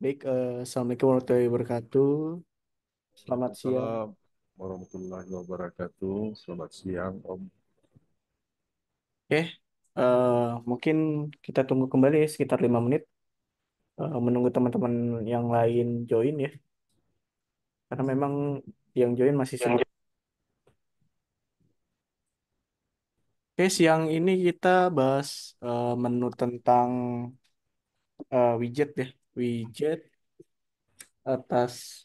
Baik, Assalamualaikum warahmatullahi wabarakatuh. Selamat siang. Waalaikumsalam warahmatullahi wabarakatuh. Selamat siang, Om. Oke, eh, mungkin kita tunggu kembali ya, sekitar 5 menit, menunggu teman-teman yang lain join ya, karena memang yang join masih sedikit. Oke, siang ini kita bahas menu tentang widget ya, widget atas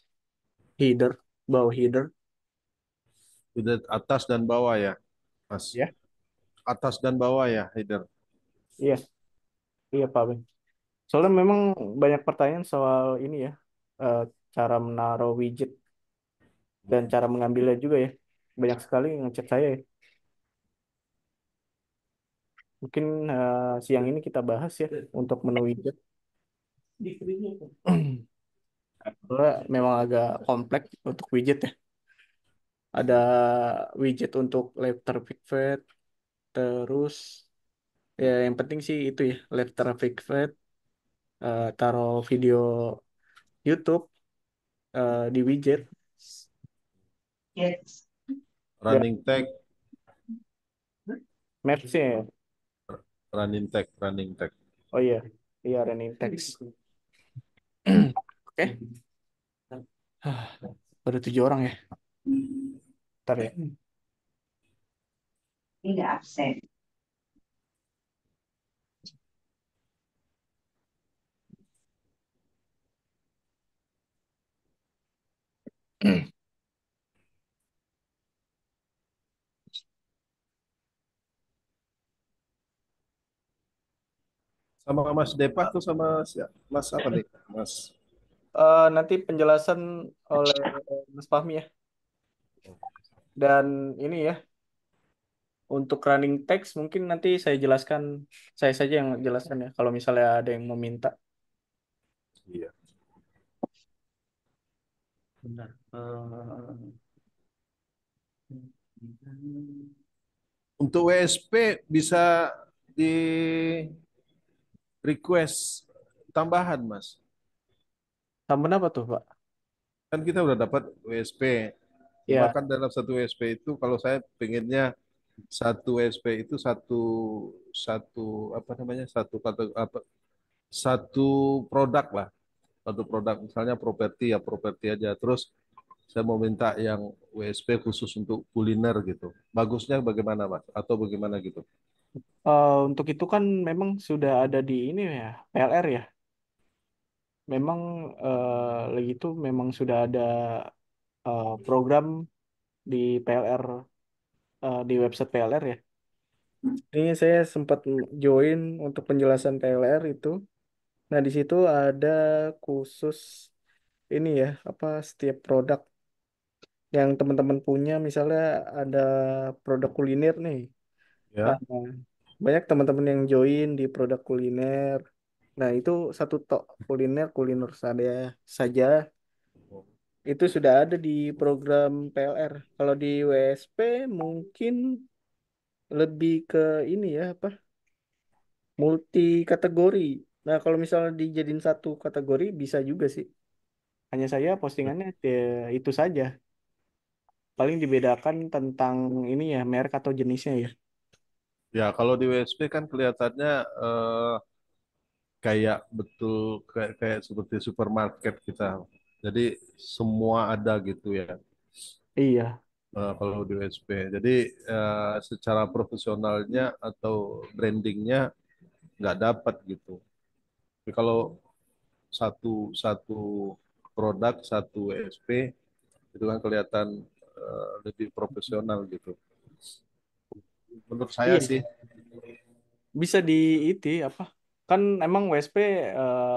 header, bawah header, Sudah atas dan bawah ya, Mas. ya. Atas dan bawah ya, Haider. Iya, iya Pak Ben. Soalnya memang banyak pertanyaan soal ini ya, eh, cara menaruh widget dan cara mengambilnya juga ya. Banyak sekali yang ngechat saya ya. Mungkin siang ini kita bahas ya untuk menu widget. Soalnya memang agak kompleks untuk widget ya. Ada widget untuk live traffic feed, terus ya yang penting sih itu ya, live traffic feed, taruh video YouTube di widget. Yes. Dan Running tag, Maps-nya ya. running tag, running tag. Oh iya, iya running text. Oke. Ah, baru 7 orang ya. Ntar ya. Tidak absen. Sama Mas Depa tuh sama Mas apa nih? Mas. Nanti penjelasan oleh Mas Fahmi ya. Dan ini ya, untuk running text mungkin nanti saya jelaskan, saya saja yang jelaskan ya. Kalau misalnya ada yang meminta. Iya. Benar. Untuk WSP bisa di request tambahan, Mas. Tambah apa tuh, Pak? Kan kita udah dapat WSP. Cuma Ya, kan dalam satu WSP itu kalau saya pengennya satu WSP itu satu satu apa namanya apa satu produk lah, satu produk misalnya properti ya properti aja. Terus saya mau minta yang WSP khusus untuk kuliner gitu. Bagusnya bagaimana Mas? Atau bagaimana gitu? untuk itu kan memang sudah ada di ini ya, PLR ya. Memang lagi itu memang sudah ada program di PLR, di website PLR ya. Ini saya sempat join untuk penjelasan PLR itu. Nah, di situ ada khusus ini ya, apa setiap produk yang teman-teman punya, misalnya ada produk kuliner nih. Ya. Nah, banyak teman-teman yang join di produk kuliner. Nah, itu satu tok kuliner, kuliner saja itu sudah ada di program PLR. Kalau di WSP mungkin lebih ke ini ya, apa? Multi kategori. Nah, kalau misalnya dijadiin satu kategori bisa juga sih. Hanya saya postingannya itu saja. Paling dibedakan tentang ini ya, merek atau jenisnya ya. Ya, kalau di WSP kan kelihatannya kayak betul kayak seperti supermarket kita. Jadi semua ada gitu ya. Iya, Kalau di WSP. Jadi secara profesionalnya atau brandingnya nggak dapat gitu. Tapi kalau satu satu produk satu WSP itu kan kelihatan lebih profesional gitu. Menurut saya iya. sih, Bisa di itu apa? Kan emang WSP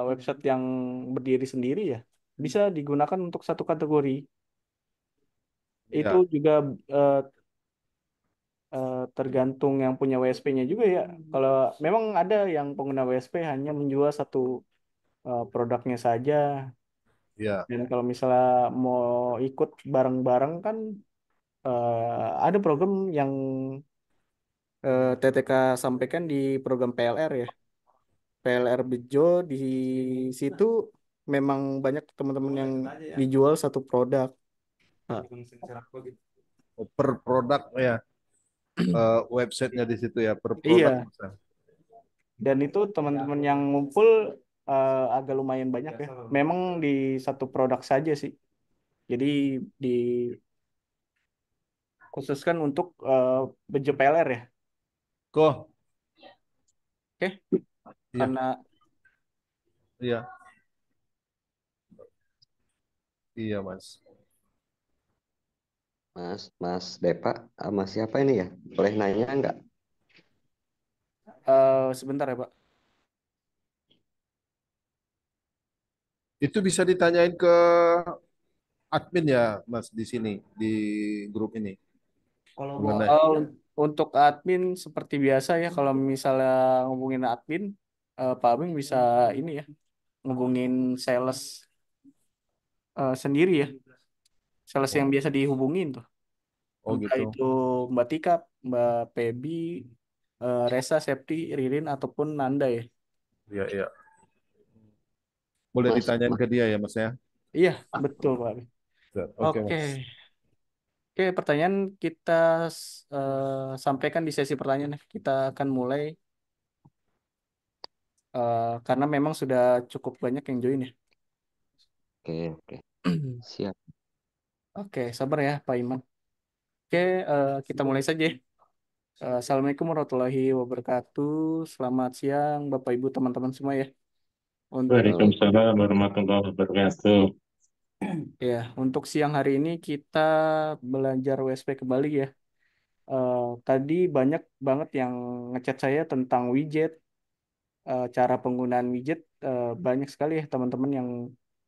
website yang berdiri sendiri ya. Bisa digunakan untuk satu kategori. Itu ya, juga eh, tergantung yang punya WSP-nya juga ya. Kalau memang ada yang pengguna WSP hanya menjual satu produknya saja. ya, Dan kalau misalnya mau ikut bareng-bareng kan ada program yang TTK sampaikan di program PLR ya. PLR Bejo di situ memang banyak teman-teman yang dijual satu produk. Nah, Per produk ya, websitenya di situ ya, per produk iya, bisa. dan itu teman-teman yang ngumpul agak lumayan banyak ya. Memang di satu produk saja sih. Jadi dikhususkan untuk baju PLR ya. Kok, Oke, iya, karena iya, iya Mas. Mas Depa, sama siapa ini ya? Boleh nanya nggak? sebentar ya Pak. Itu bisa ditanyain ke admin ya Mas di sini, di grup ini. Kalau Mengenai, untuk admin seperti biasa ya, kalau misalnya ngubungin admin, Pak Abing bisa ini ya, ngubungin sales sendiri ya, sales yang oh, biasa dihubungin tuh. oh Entah gitu. itu Mbak Tika, Mbak Pebi, Resa, Septi, Ririn, ataupun Nanda ya. Iya, iya. Boleh Mas, ditanyain Mas, ke dia ya Mas ya. Iya, betul Pak Abing. Oke Oke, Mas. oke, pertanyaan kita sampaikan di sesi pertanyaan ya. Kita akan mulai karena memang sudah cukup banyak yang join ya. oke, oke, siap. Oke, sabar ya Pak Iman. Oke, kita mulai saja, ya. Assalamualaikum warahmatullahi wabarakatuh. Selamat siang Bapak Ibu teman-teman semua ya. Untuk Halo, Waalaikumsalam warahmatullahi wabarakatuh. ya, untuk siang hari ini kita belajar WSP kembali ya. Tadi banyak banget yang ngechat saya tentang widget, cara penggunaan widget. Banyak sekali ya teman-teman yang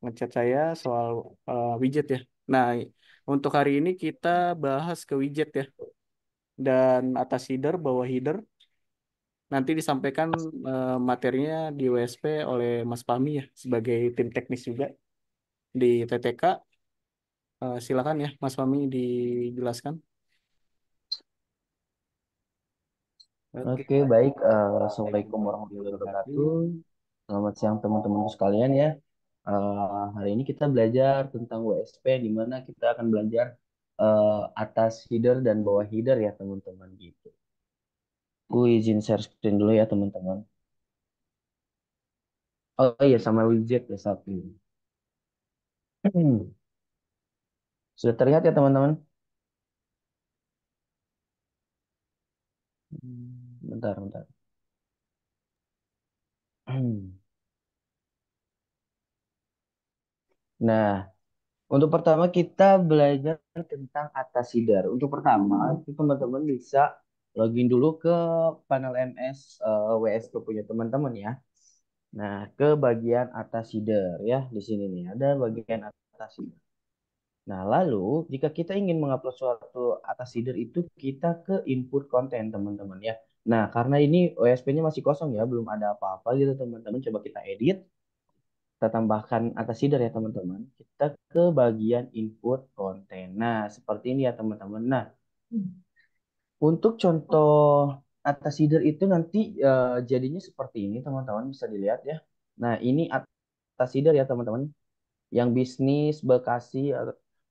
ngechat saya soal widget ya. Nah, untuk hari ini kita bahas ke widget ya. Dan atas header, bawah header, nanti disampaikan materinya di WSP oleh Mas Fahmi ya, sebagai tim teknis juga di TTK. Silakan ya, Mas Fahmi dijelaskan. Oke. Oke, baik. Assalamualaikum warahmatullahi wabarakatuh. Selamat siang teman-temanku sekalian ya. Hari ini kita belajar tentang WSP, di mana kita akan belajar atas header dan bawah header ya teman-teman gitu. Aku izin share screen dulu ya teman-teman. Oh iya, sama widget ya satu. Sudah terlihat ya teman-teman? Bentar, bentar. Nah, untuk pertama kita belajar tentang atas header. Untuk pertama, itu teman-teman bisa login dulu ke panel MS WSP punya teman-teman ya. Nah, ke bagian atas header ya. Di sini nih ada bagian atas header. Nah, lalu jika kita ingin mengupload suatu atas header itu kita ke input konten teman-teman ya. Nah, karena ini OSP-nya masih kosong ya, belum ada apa-apa gitu teman-teman. Coba kita edit, kita tambahkan atas header ya teman-teman. Kita ke bagian input konten. Nah, seperti ini ya teman-teman. Nah, untuk contoh atas header itu nanti jadinya seperti ini teman-teman, bisa dilihat ya. Nah, ini atas header ya teman-teman, yang bisnis Bekasi.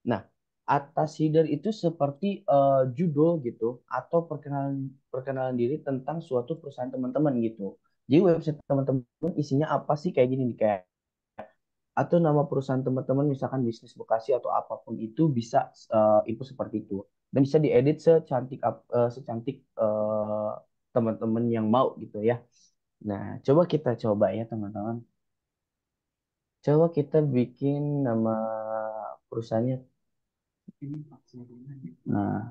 Nah, atas header itu seperti judul gitu atau perkenalan perkenalan diri tentang suatu perusahaan teman-teman gitu. Jadi website teman-teman isinya apa sih kayak gini nih, kayak atau nama perusahaan teman-teman misalkan bisnis Bekasi atau apapun itu bisa info seperti itu, dan bisa diedit secantik teman-teman yang mau gitu ya. Nah, coba kita coba ya teman-teman. Coba kita bikin nama perusahaannya. Nah,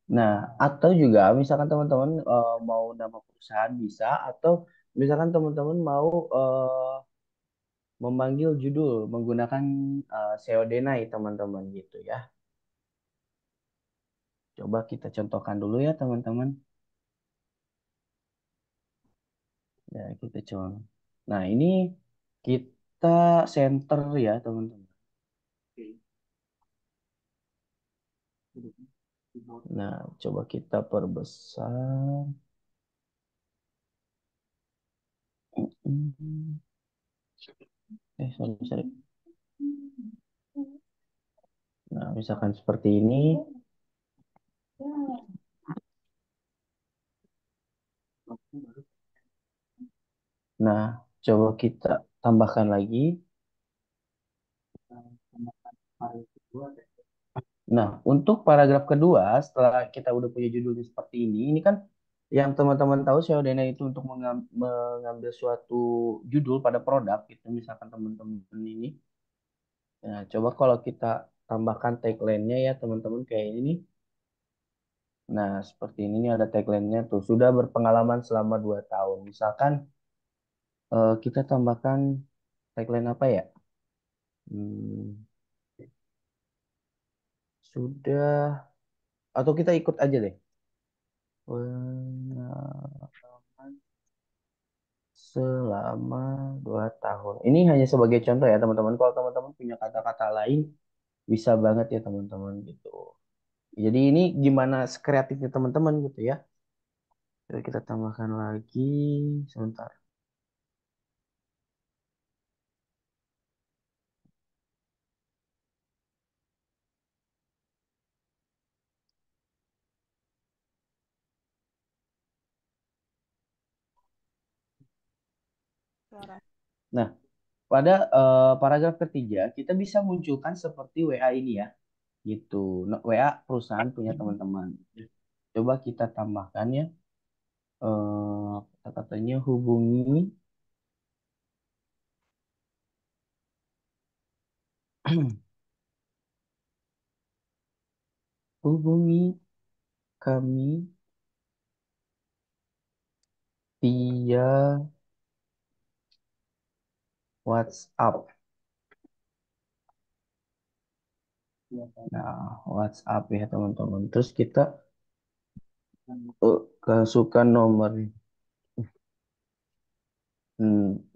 nah, atau juga misalkan teman-teman mau nama perusahaan bisa, atau misalkan teman-teman mau memanggil judul menggunakan SEO Denai teman-teman gitu ya. Coba kita contohkan dulu ya teman-teman. Ya, kita coba. Nah, ini kita center ya, teman-teman. Nah, coba kita perbesar. Hmm. Sorry, sorry. Nah, misalkan seperti ini. Nah, coba kita tambahkan lagi. Nah, untuk paragraf kedua, setelah kita udah punya judulnya seperti ini kan yang teman-teman tahu SEO-DNA itu untuk mengambil suatu judul pada produk, gitu. Misalkan teman-teman ini. Nah, coba kalau kita tambahkan tagline-nya ya, teman-teman, kayak ini. Nah, seperti ini nih ada tagline-nya tuh. Sudah berpengalaman selama 2 tahun. Misalkan kita tambahkan tagline apa ya? Hmm, sudah, atau kita ikut aja deh. Pengalaman selama 2 tahun. Ini hanya sebagai contoh ya, teman-teman. Kalau teman-teman punya kata-kata lain, bisa banget ya, teman-teman, gitu. Jadi ini gimana kreatifnya teman-teman gitu ya. Coba kita tambahkan lagi. Sebentar. Nah, pada paragraf ketiga, kita bisa munculkan seperti WA ini ya, gitu. Nah, WA perusahaan punya teman-teman. Coba kita tambahkan ya, kata-katanya hubungi, hubungi kami via WhatsApp. Nah, WhatsApp ya, teman-teman. Terus kita masukkan nomor,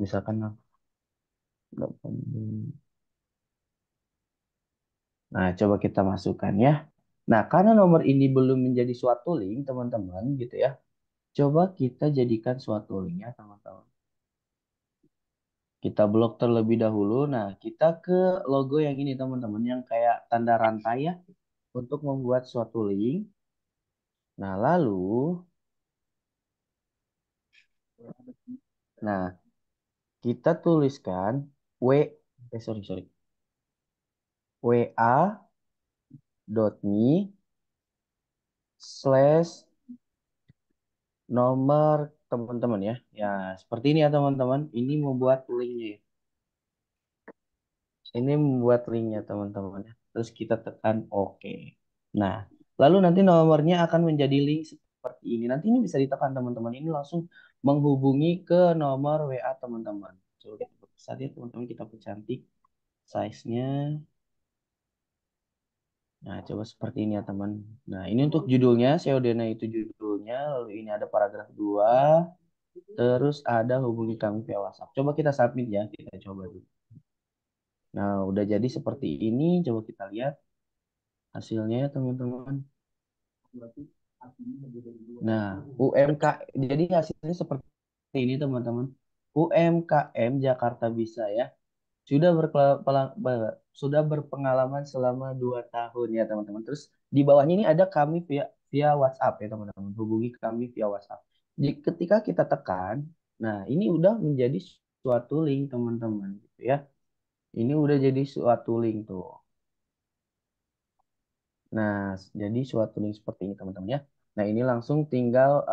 misalkan 8. Nah, coba kita masukkan ya. Nah, karena nomor ini belum menjadi suatu link, teman-teman, gitu ya. Coba kita jadikan suatu link ya, teman-teman. Kita blok terlebih dahulu. Nah, kita ke logo yang ini, teman-teman, yang kayak tanda rantai ya, untuk membuat suatu link. Nah, lalu, nah, kita tuliskan sorry, sorry, wa.me slash nomor teman-teman ya. Ya, seperti ini ya, teman-teman. Ini membuat linknya ya. Ini membuat linknya, teman-teman ya. Terus kita tekan OK. Nah, lalu nanti nomornya akan menjadi link seperti ini. Nanti ini bisa ditekan, teman-teman. Ini langsung menghubungi ke nomor WA teman-teman. Coba kita besar ya, teman-teman. Kita percantik size-nya. Nah, coba seperti ini ya, teman. Nah, ini untuk judulnya, Seodena itu judulnya. Lalu ini ada paragraf 2. Terus ada hubungi kami via WhatsApp. Coba kita submit ya. Kita coba dulu. Nah, udah jadi seperti ini. Coba kita lihat hasilnya ya, teman-teman. Nah, UMK, jadi hasilnya seperti ini, teman-teman. UMKM Jakarta Bisa ya. Sudah sudah berpengalaman selama 2 tahun ya, teman-teman. Terus di bawahnya ini ada kami via via WhatsApp ya, teman-teman. Hubungi kami via WhatsApp. Jadi ketika kita tekan, nah ini udah menjadi suatu link, teman-teman, gitu ya. Ini udah jadi suatu link tuh. Nah, jadi suatu link seperti ini, teman-teman ya. Nah, ini langsung tinggal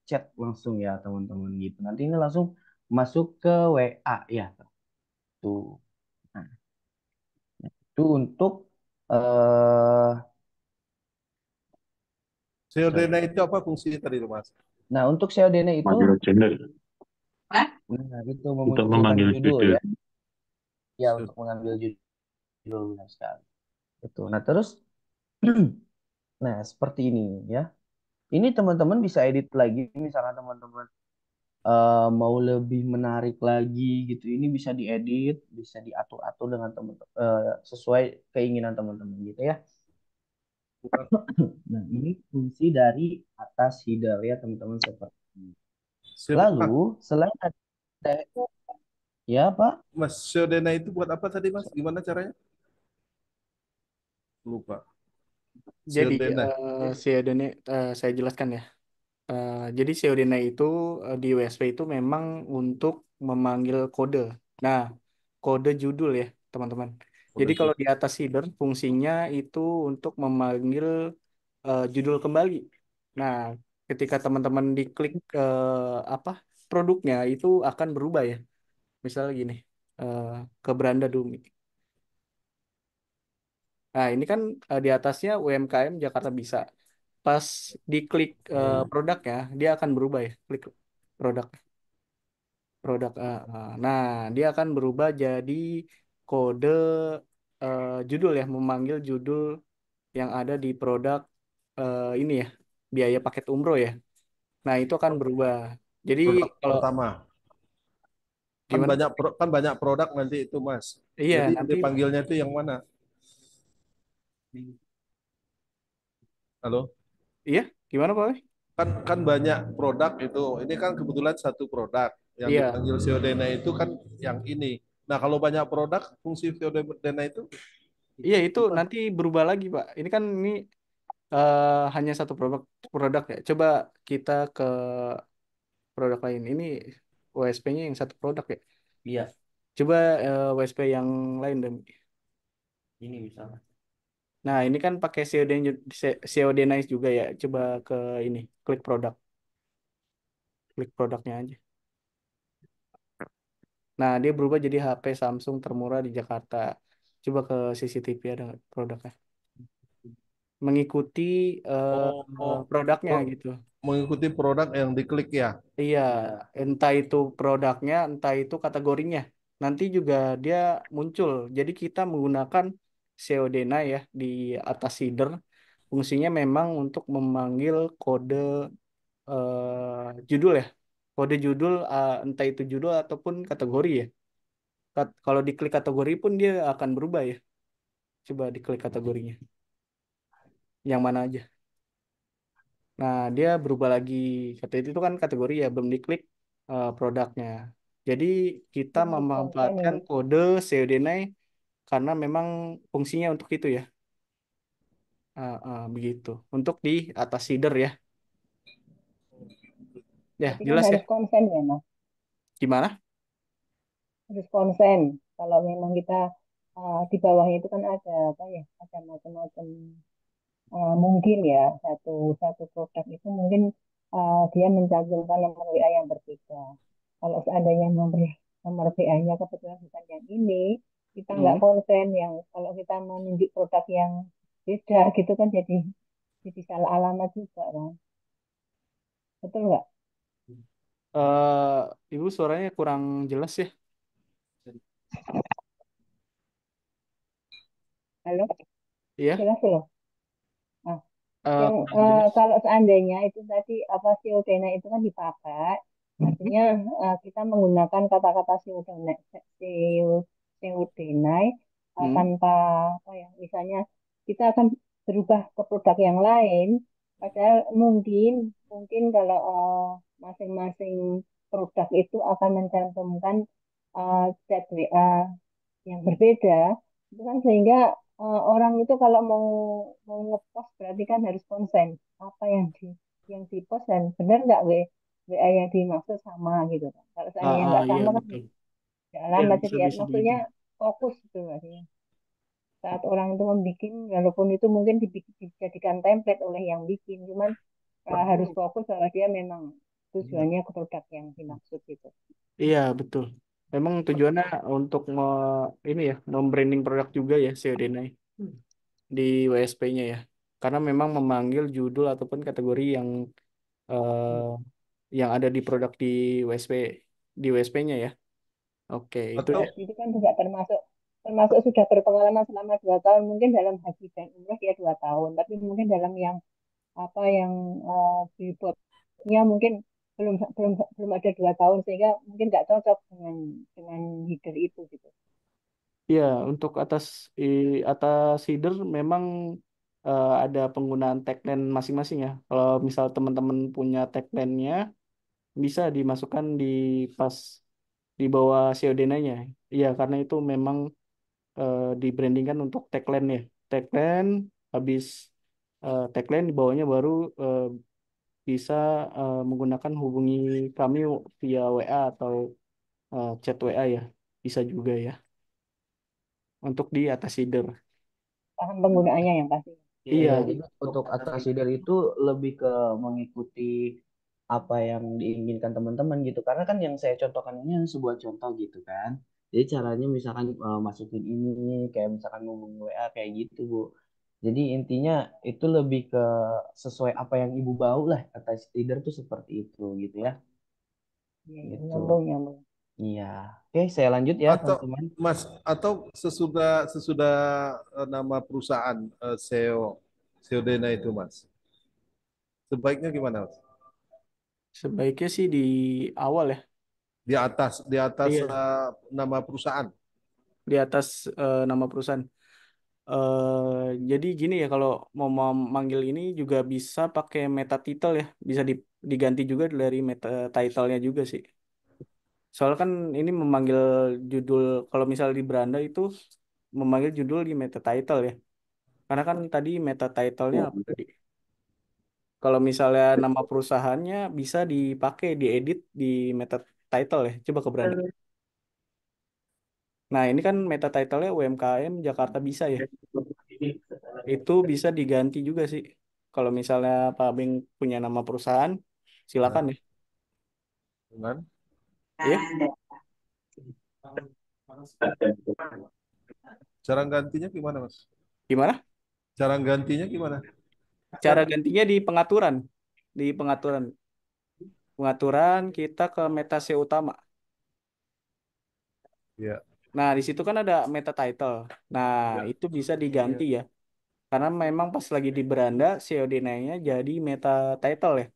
chat langsung ya, teman-teman, gitu. Nanti ini langsung masuk ke WA ya. Tuh. Nah, itu untuk eh sorry. CODNA itu apa fungsinya tadi, Mas? Nah, untuk SEO-DNA itu, Manggil judul nah, itu untuk memunculkan memanggil judul judul. ya. Ya, untuk mengambil judul, benar sekali. Itu. Nah, terus nah, seperti ini ya. Ini teman-teman bisa edit lagi misalkan teman-teman mau lebih menarik lagi gitu, ini bisa diedit, bisa diatur-atur dengan teman-teman sesuai keinginan teman-teman gitu ya. Nah, ini fungsi dari atas header ya teman-teman seperti ini. Pak, Lalu selain ada ya Pak, Mas Syodena itu buat apa tadi Mas? Gimana caranya? Lupa. Jadi Syodena. COD-nya saya jelaskan ya. Jadi COD-nya itu di USB itu memang untuk memanggil kode. Nah, kode judul ya, teman-teman. Jadi Udah kalau tuh. di atas header fungsinya itu untuk memanggil judul kembali. Nah, ketika teman-teman diklik apa produknya itu akan berubah ya. Misalnya gini, eh, ke Beranda Dumi. Nah, ini kan di atasnya UMKM Jakarta Bisa. Pas diklik produknya, dia akan berubah ya. Klik produk, produk. Nah, dia akan berubah jadi kode judul ya, memanggil judul yang ada di produk ini ya, biaya paket umroh ya. Nah, itu akan berubah. Jadi Produk kalau pertama. gimana? Kan banyak produk nanti itu Mas. Iya, Jadi yang nanti dipanggilnya itu yang mana? Halo? iya, gimana Pak? Wei? Kan banyak produk itu. Ini kan kebetulan satu produk. Yang Iya, dipanggil Syodena itu kan yang ini. Nah, kalau banyak produk, fungsi Syodena itu iya itu gimana? nanti berubah lagi Pak. Ini kan ini hanya satu produk produk ya. Coba kita ke produk lain. Ini WSP-nya yang satu produk ya. iya Coba WSP yang lain deh. ini misalnya. Nah, ini kan pakai COD Nice juga ya. Coba ke ini, klik produk, klik produknya aja. Nah, dia berubah jadi HP Samsung termurah di Jakarta. Coba ke CCTV ada nggak produknya. Mengikuti Oh, oh, produknya oh, gitu. mengikuti produk yang diklik ya. Iya, Ya, entah itu produknya, entah itu kategorinya. Nanti juga dia muncul. Jadi kita menggunakan CODNA ya di atas header. Fungsinya memang untuk memanggil kode judul ya. Kode judul entah itu judul ataupun kategori ya. Kalau diklik kategori pun dia akan berubah ya. Coba diklik kategorinya. Yang mana aja. Nah, dia berubah lagi. Kata itu kan kategori ya, belum diklik produknya. Jadi kita Harus konsen memanfaatkan ini. kode CODNA karena memang fungsinya untuk itu ya. Begitu. Untuk di atas header ya. Ya, Tapi kan jelas ya. harus konsen ya, Mas. Gimana? Harus konsen. Kalau memang kita di bawahnya itu kan ada apa ya, ada macam-macam. Mungkin ya satu satu produk itu mungkin dia mencantumkan nomor WA yang berbeda. Kalau seandainya nomor WA-nya kebetulan bukan yang ini, kita nggak Hmm. konsen yang kalau kita menunjuk produk yang beda gitu kan jadi salah alamat juga kan. Betul nggak? Ibu suaranya kurang jelas ya. Halo, Iya, jelas loh. Nah, yang kurang jelas. kalau seandainya itu tadi apa siodena itu kan dipakai, artinya kita menggunakan kata-kata siodenai Hmm. tanpa apa ya, misalnya kita akan berubah ke produk yang lain, padahal mungkin mungkin kalau masing-masing produk itu akan mencantumkan chat WA yang berbeda itu kan sehingga orang itu kalau mau mau ngepost berarti kan harus konsen apa yang dipost dan benar nggak WA yang dimaksud sama gitu kan. Kalau seandainya nggak Iya sama kan betul. nggak Ya lama bisa jadi bisa begitu. maksudnya fokus gitu artinya. Saat orang itu membuat walaupun itu mungkin dijadikan template oleh yang bikin cuman harus fokus bahwa dia memang tujuannya ke produk yang dimaksud gitu. Iya betul. Memang tujuannya untuk ini ya, membranding produk juga ya COD9 di WSP-nya ya. Karena memang memanggil judul ataupun kategori yang ada di produk di WSP-nya ya. Oke, itu Mas, Atau ya. itu kan juga termasuk termasuk sudah berpengalaman selama 2 tahun. Mungkin dalam haji dan umroh dia 2 tahun, tapi mungkin dalam yang apa yang billboardnya mungkin belum belum belum ada 2 tahun sehingga mungkin nggak cocok dengan header itu gitu. Iya, untuk atas header memang ada penggunaan tagline masing-masing ya. Kalau misal teman-teman punya tagline-nya, bisa dimasukkan pas di bawah COD-nya. Iya, karena itu memang dibrandingkan untuk tagline ya. Tagline, habis tagline di bawahnya baru eh, bisa menggunakan hubungi kami via WA atau chat WA ya. Bisa juga ya untuk di atas header. Paham penggunaannya yang pasti. Iya, Iya, jadi untuk atas leader itu lebih ke mengikuti apa yang diinginkan teman-teman gitu. Karena kan yang saya contohkan ini hanya sebuah contoh gitu kan. Jadi caranya misalkan masukin ini kayak misalkan ngomong WA kayak gitu, Bu. Jadi intinya itu lebih ke sesuai apa yang Ibu bau lah. Atas leader tuh seperti itu gitu ya. Iya, iya, Gitu. nyambung nyambung. Iya. Oke, saya lanjut ya, Atau teman-teman. Mas, atau sesudah sesudah nama perusahaan SEO SEO Dena itu Mas. Sebaiknya gimana Mas? sebaiknya sih di awal ya. Di atas Iya, nama perusahaan. di atas nama perusahaan. Jadi gini ya, kalau mau manggil ini juga bisa pakai meta title ya, bisa diganti juga dari meta title-nya juga sih. Soalnya kan ini memanggil judul, kalau misal di beranda itu memanggil judul di meta title ya. Karena kan tadi meta title-nya apa tadi? Kalau misalnya nama perusahaannya bisa dipakai, diedit di meta title ya. Coba ke beranda. Nah, ini kan meta title-nya UMKM Jakarta bisa ya. Itu bisa diganti juga sih. Kalau misalnya Pak Beng punya nama perusahaan, silakan Nah, ya. kan? Iya, Cara gantinya gimana Mas? gimana? Cara gantinya gimana? Cara gantinya di pengaturan. Di pengaturan. Pengaturan kita ke meta SEO utama. Ya, Nah, di situ kan ada meta title. Nah, ya. itu bisa diganti ya. Karena memang pas lagi di beranda, COD-nya jadi meta title ya.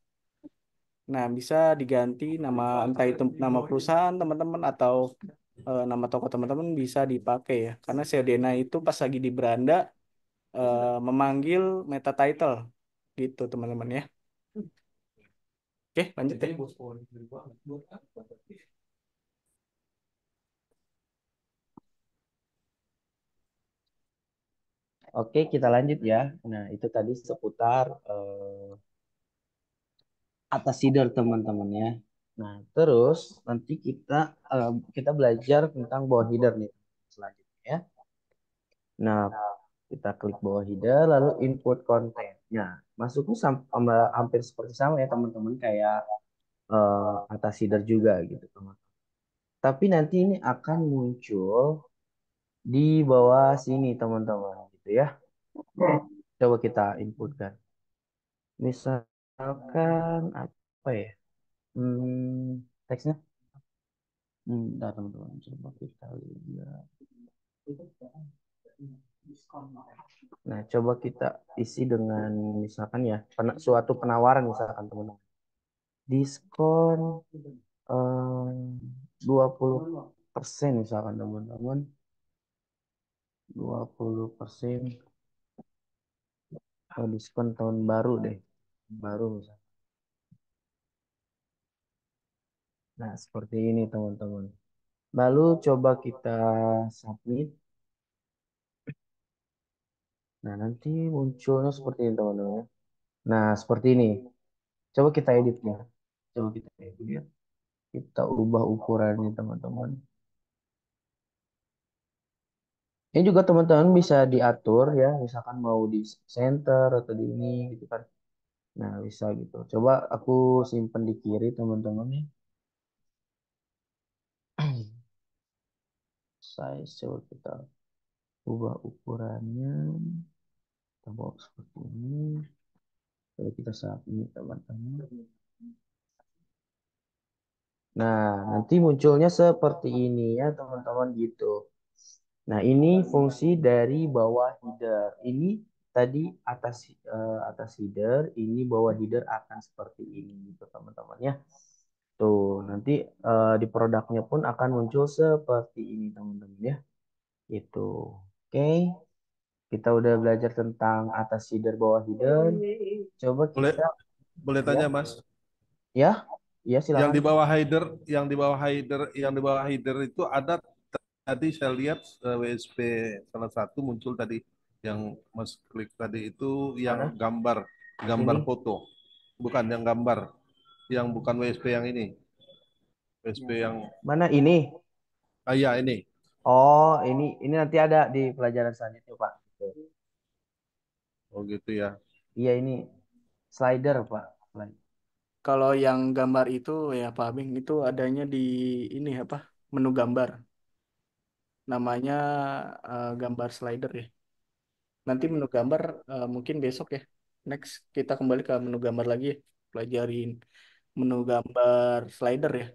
Nah, bisa diganti nama, entah itu nama perusahaan teman-teman atau nama toko teman-teman bisa dipakai ya. Karena COD-nya itu pas lagi di beranda memanggil meta title gitu teman-teman ya. Oke, lanjut ya. Oke, kita lanjut ya. Nah, itu tadi seputar atas header teman-teman ya. Nah, terus nanti kita belajar tentang bawah header nih selanjutnya ya. Nah, kita klik bawah header lalu input konten. Nah, masuknya hampir seperti sama ya teman-teman kayak atas header juga gitu teman. Tapi nanti ini akan muncul di bawah sini teman-teman gitu ya. Coba kita inputkan. Misalkan apa ya? Teksnya. Bentar, teman-teman. Coba kita lihat. Nah, coba kita isi dengan misalkan ya, suatu penawaran misalkan teman-teman. Diskon 20% misalkan teman-teman. 20% diskon tahun baru deh. Baru misalkan. Nah, seperti ini teman-teman. Lalu coba kita submit. Nah, nanti munculnya seperti ini teman-teman. Nah, seperti ini. Coba kita edit ya. Coba kita edit ya. Kita ubah ukurannya teman-teman. Ini juga teman-teman bisa diatur ya. Misalkan mau di center atau di ini gitu kan. Nah, bisa gitu. Coba aku simpen di kiri teman-teman ya. Size coba kita ubah ukurannya. Kita bawa seperti ini. Coba kita submit teman-teman. Nah, nanti munculnya seperti ini ya teman-teman gitu. Nah, ini fungsi dari bawah header. Ini tadi atas header, ini bawah header akan seperti ini gitu teman-teman ya. Tuh, nanti di produknya pun akan muncul seperti ini, teman-teman ya. Itu. Oke, kita udah belajar tentang atas header, bawah header. Coba Boleh kita, boleh ya, tanya Mas, ya, ya yang silakan. di bawah header, yang di bawah header itu ada tadi saya lihat WSP salah satu muncul tadi yang Mas klik tadi itu yang Mana? gambar gambar Ini. foto. Bukan yang gambar, yang bukan WSP yang ini. WSP yang Mana ini? iya ini. Oh, ini nanti ada di pelajaran selanjutnya, Pak. Gitu. Oh gitu ya. Iya, ini slider, Pak. Kalau yang gambar itu ya Pak Abing itu adanya di ini apa? Menu gambar. Namanya gambar slider ya. Nanti menu gambar mungkin besok ya. Next kita kembali ke menu gambar lagi ya. Pelajarin menu gambar slider ya.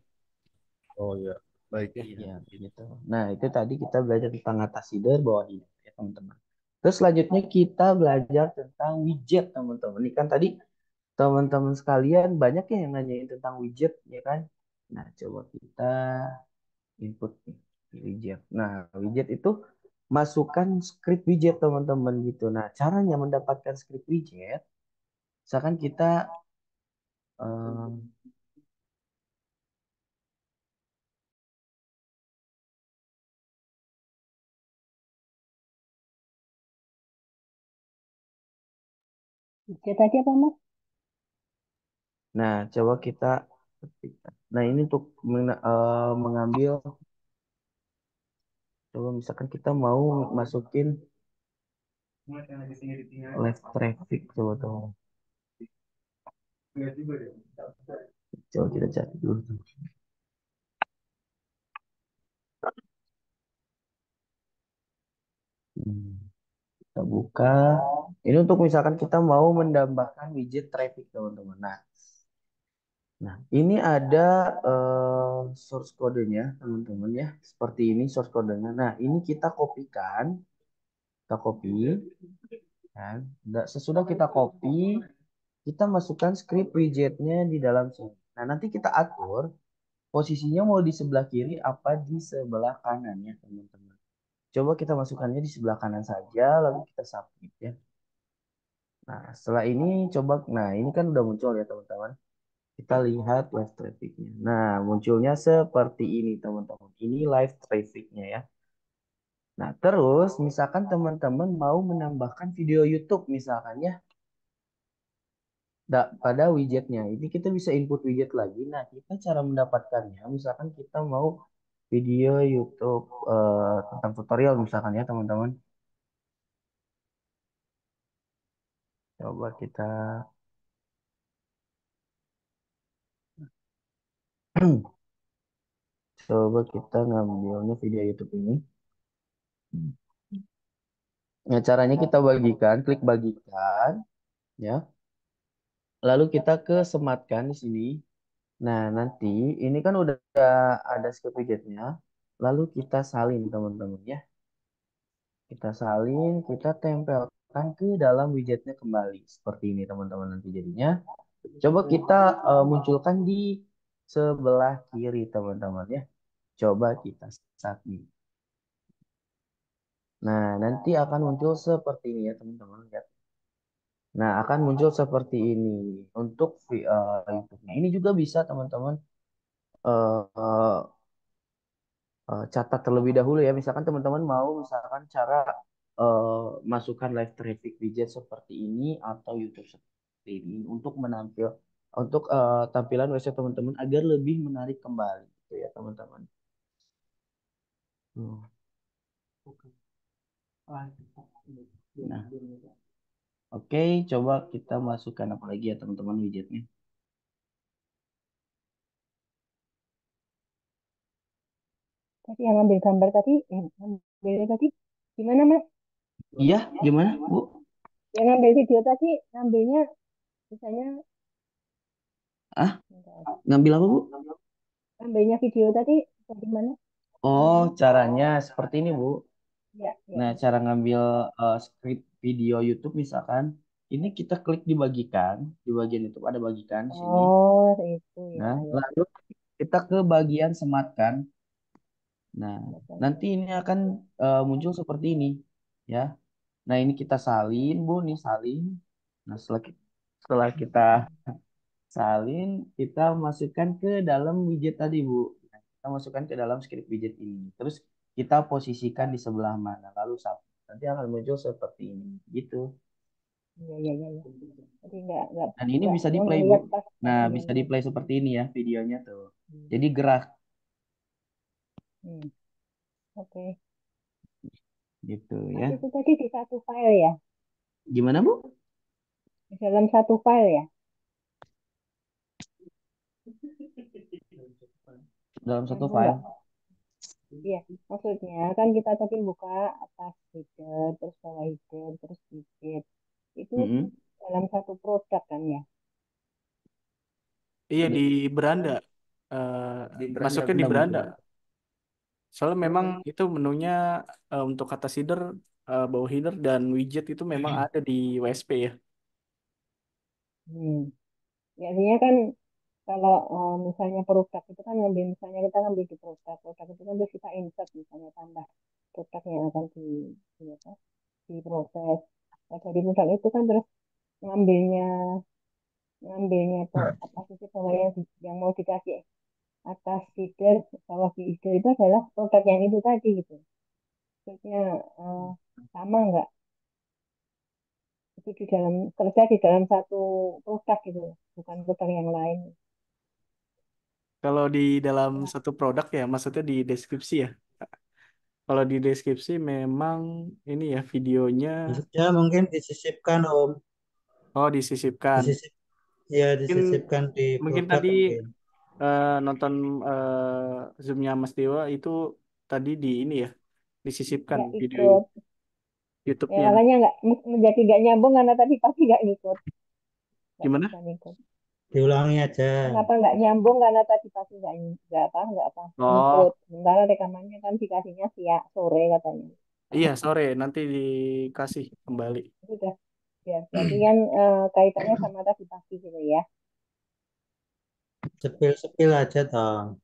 Oh ya. Baik. Ya. Iya, gitu. Nah, itu tadi kita belajar tentang atas header, bawah header, ya, teman-teman. Terus selanjutnya kita belajar tentang widget, teman-teman. Ini kan tadi teman-teman sekalian banyak ya yang nanyain tentang widget, ya kan? Nah, coba kita input nih, widget. Nah, widget itu masukkan script widget, teman-teman gitu. Nah, caranya mendapatkan script widget, misalkan kita eh, Widget tadi apa Mas? nah, coba kita ketikkan. Nah, ini untuk mengambil, coba misalkan kita mau masukin live traffic, coba tuh. Coba kita cari dulu. Hmm, kita buka. Ini untuk misalkan kita mau menambahkan widget traffic, teman-teman. Nah, ini ada source kodenya, teman-teman ya. Seperti ini source kodenya. Nah, ini kita kopikan, kita copy, kan. Nah, sesudah kita copy, kita masukkan script widgetnya di dalam sini. Nah, nanti kita atur posisinya mau di sebelah kiri apa di sebelah kanan ya, teman-teman. Coba kita masukkannya di sebelah kanan saja, lalu kita submit ya. Nah, setelah ini coba, nah ini kan udah muncul ya, teman-teman. Kita lihat live trafficnya. Nah, munculnya seperti ini, teman-teman. Ini live trafficnya ya. Nah, terus misalkan teman-teman mau menambahkan video YouTube misalkan ya, pada widgetnya. Ini kita bisa input widget lagi. Nah, kita cara mendapatkannya, misalkan kita mau video YouTube tentang tutorial misalkan ya, teman-teman. Coba kita coba kita ngambilnya video YouTube ini. Nah, caranya kita bagikan, klik bagikan, ya. Lalu kita kesematkan di sini. Nah, nanti ini kan udah ada script widgetnya. Lalu kita salin, teman-teman ya. Kita salin, kita tempelkan ke dalam widgetnya kembali. Seperti ini, teman-teman, nanti jadinya. Coba kita munculkan di sebelah kiri, teman-teman ya. Coba kita submit. Nah, nanti akan muncul seperti ini ya, teman-teman. Lihat. Nah, akan muncul seperti ini untuk YouTube-nya. Ini juga bisa, teman-teman, eh, eh, catat terlebih dahulu ya. Misalkan teman-teman mau misalkan cara masukkan live traffic widget seperti ini atau YouTube seperti ini untuk untuk tampilan website teman-teman agar lebih menarik kembali gitu ya, teman-teman. Hmm. Nah, oke, coba kita masukkan apa lagi ya, teman-teman, widgetnya. Tadi yang ambil gambar tadi, ambil tadi gimana Mas? Iya, gimana, Bu? Yang ambil video tadi, ngambilnya misalnya, Ah, ngambil apa, Bu? ambilnya video tadi bagaimana? Oh, caranya seperti ini, Bu. Ya, ya. Nah, cara ngambil script video YouTube misalkan, ini kita klik dibagikan, di bagian YouTube ada bagikan di sini. Oh, itu ya, Nah, ya. lalu kita ke bagian sematkan. Nah, Betul. nanti ini akan muncul seperti ini, ya. Nah, ini kita salin, Bu, nih salin. Nah, setelah kita salin, kita masukkan ke dalam widget tadi, Bu. Nah, kita masukkan ke dalam script widget ini. Terus kita posisikan di sebelah mana, lalu submit. Nanti akan muncul seperti ini, gitu. Iya, iya, iya, iya. Jadi nggak Dan ini nggak bisa di mau play, Bu. ngelihat pas Nah, ininya. bisa di play seperti ini ya videonya tuh. Hmm. Jadi gerak Hmm. Oke. gitu ya. Tapi itu tadi di satu file ya, Gimana, Bu? di dalam satu file ya. Dalam satu Nyambung file. nggak? Iya, maksudnya kan kita tadi buka atas header, terus bawah header, terus widget. Itu Mm-mm. dalam satu produk kan ya. Iya Iya, di beranda. Eh, di beranda masuknya di benar beranda. betul. Soalnya memang itu menunya untuk atas header, bawah header dan widget itu memang ada di WSP ya. Hmm. Ya, artinya kan kalau misalnya produk itu kan ngambil, misalnya kita ngambil di produk, produk itu kan terus kita insert misalnya tambah produk yang akan di apa, diproses. Nah, dari produk itu kan terus ngambilnya ngambilnya apa sih pokoknya yang mau dikasih atas feeder bawah feeder itu adalah produk yang itu tadi gitu. Maksudnya eh, sama nggak? Itu di dalam kerja di dalam satu produk gitu, bukan produk yang lain. Kalau di dalam Nah, satu produk ya, maksudnya di deskripsi ya. Kalau di deskripsi memang ini ya videonya, Bisa mungkin disisipkan Om, oh disisipkan. disisip ya Mungkin disisipkan di mungkin produk tadi mungkin. nonton Zoom-nya Mas Dewa itu tadi di ini ya, disisipkan nggak video ikut. Ya YouTube-nya. makanya nggak menjadi nggak nyambung karena tadi pasti nggak ngikut, nggak bisa Gimana? ngikut. Diulangi aja. Kenapa nggak nyambung? Karena tadi pasti nggak apa nggak ngikut. Oh, Sementara rekamannya kan dikasihnya siang sore katanya. iya sore nanti dikasih kembali. Itu udah ya berarti kan kaitannya sama tadi pagi gitu ya. Sepil-sepil aja dong.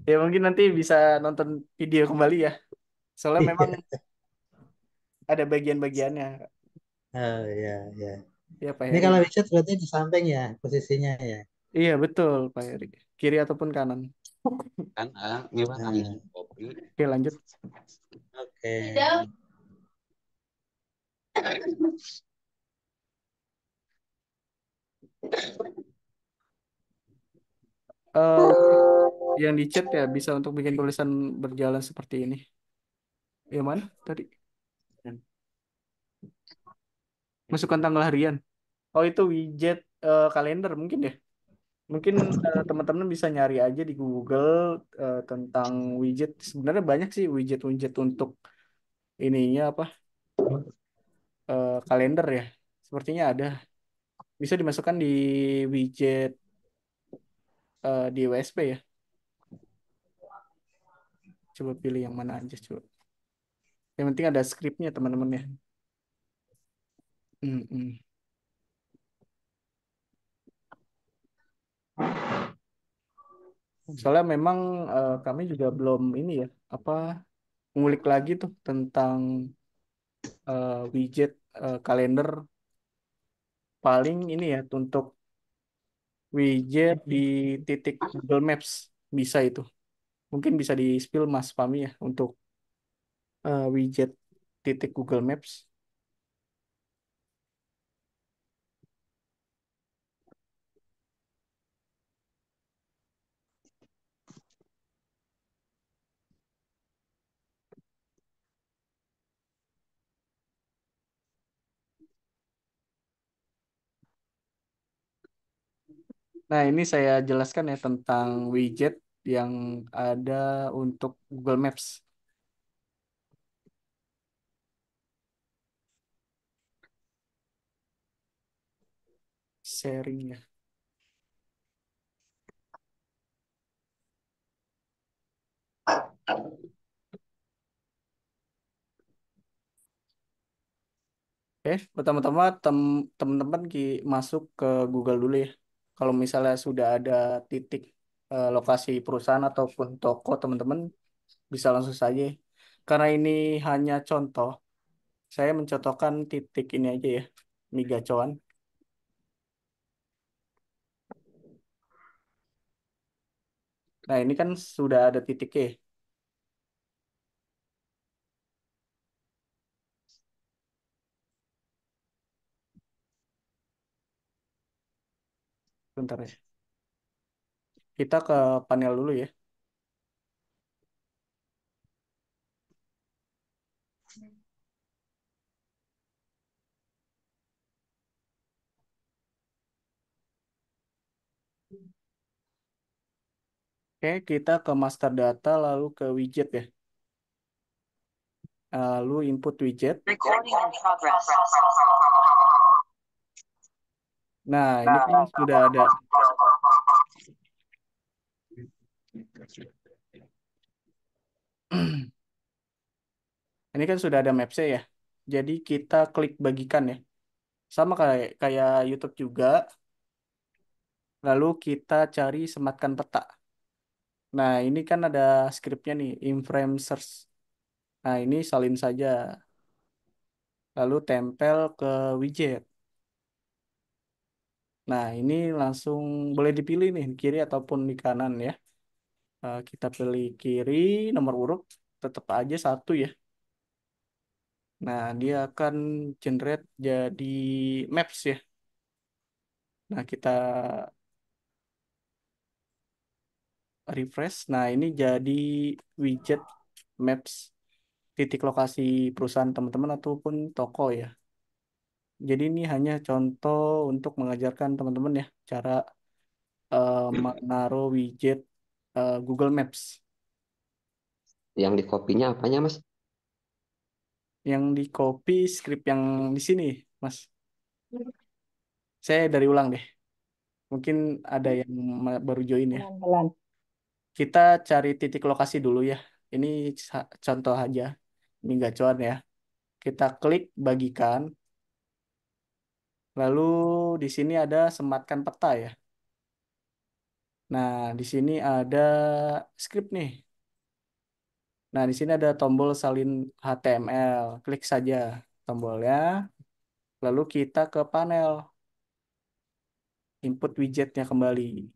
Ya mungkin nanti bisa nonton video kembali ya. Soalnya memang Iya. ada bagian-bagiannya. Oh ya ya. Ya Pak Ini Heri. kalau widget berarti di samping ya posisinya ya. Iya betul Pak Heri. Kiri ataupun kanan. Kan, gimana Nah, minum kopi? Oke lanjut. oke. Oke. Yang di chat ya bisa untuk bikin tulisan berjalan seperti ini. Yang mana tadi? Masukkan tanggal harian. Oh itu widget kalender mungkin ya. Mungkin teman-teman bisa nyari aja di Google tentang widget. Sebenarnya banyak sih widget-widget untuk ininya apa kalender ya. Sepertinya ada. Bisa dimasukkan di widget di WSP ya. Coba pilih yang mana aja coba. Yang penting ada skripnya teman-teman ya. Mm-mm. Soalnya memang kami juga belum ini ya apa ngulik lagi tuh tentang widget kalender paling ini ya untuk widget di titik Google Maps bisa itu. Mungkin bisa di spill Mas Fami ya untuk widget titik Google Maps. Nah, ini saya jelaskan ya tentang widget yang ada untuk Google Maps sharingnya. Pertama-tama teman-teman masuk ke Google dulu ya. Kalau misalnya sudah ada titik lokasi perusahaan ataupun toko, teman-teman bisa langsung saja. Karena ini hanya contoh, saya mencontohkan titik ini aja ya, Migacuan. Nah, ini kan sudah ada titiknya, ya. Bentar ya. Kita ke panel dulu ya. Oke, kita ke master data lalu ke widget ya. Lalu input widget. Nah, ini kan sudah ada. Ini kan sudah ada Maps-nya ya. Jadi kita klik bagikan ya. Sama kayak kayak YouTube juga. Lalu kita cari sematkan peta. Nah, ini kan ada skripnya nih, in-frame search. Nah, ini salin saja. Lalu tempel ke widget. Nah, ini langsung boleh dipilih nih, di kiri ataupun di kanan ya. Kita pilih kiri, nomor urut, tetap aja satu ya. Nah, dia akan generate jadi maps ya. Nah, kita refresh. Nah, ini jadi widget maps titik lokasi perusahaan teman-teman ataupun toko ya. Jadi ini hanya contoh untuk mengajarkan teman-teman ya cara menaruh widget Google Maps. Yang di kopinya apanya, Mas? Yang di copy script yang di sini, Mas. Saya dari ulang deh. Mungkin ada yang baru join ya. Pelan-pelan. Kita cari titik lokasi dulu ya. Ini contoh aja. Ini gacuan ya. Kita klik bagikan. Lalu di sini ada sematkan peta ya. Nah, di sini ada script nih. Nah, di sini ada tombol salin HTML. Klik saja tombolnya. Lalu kita ke panel. Input widgetnya kembali.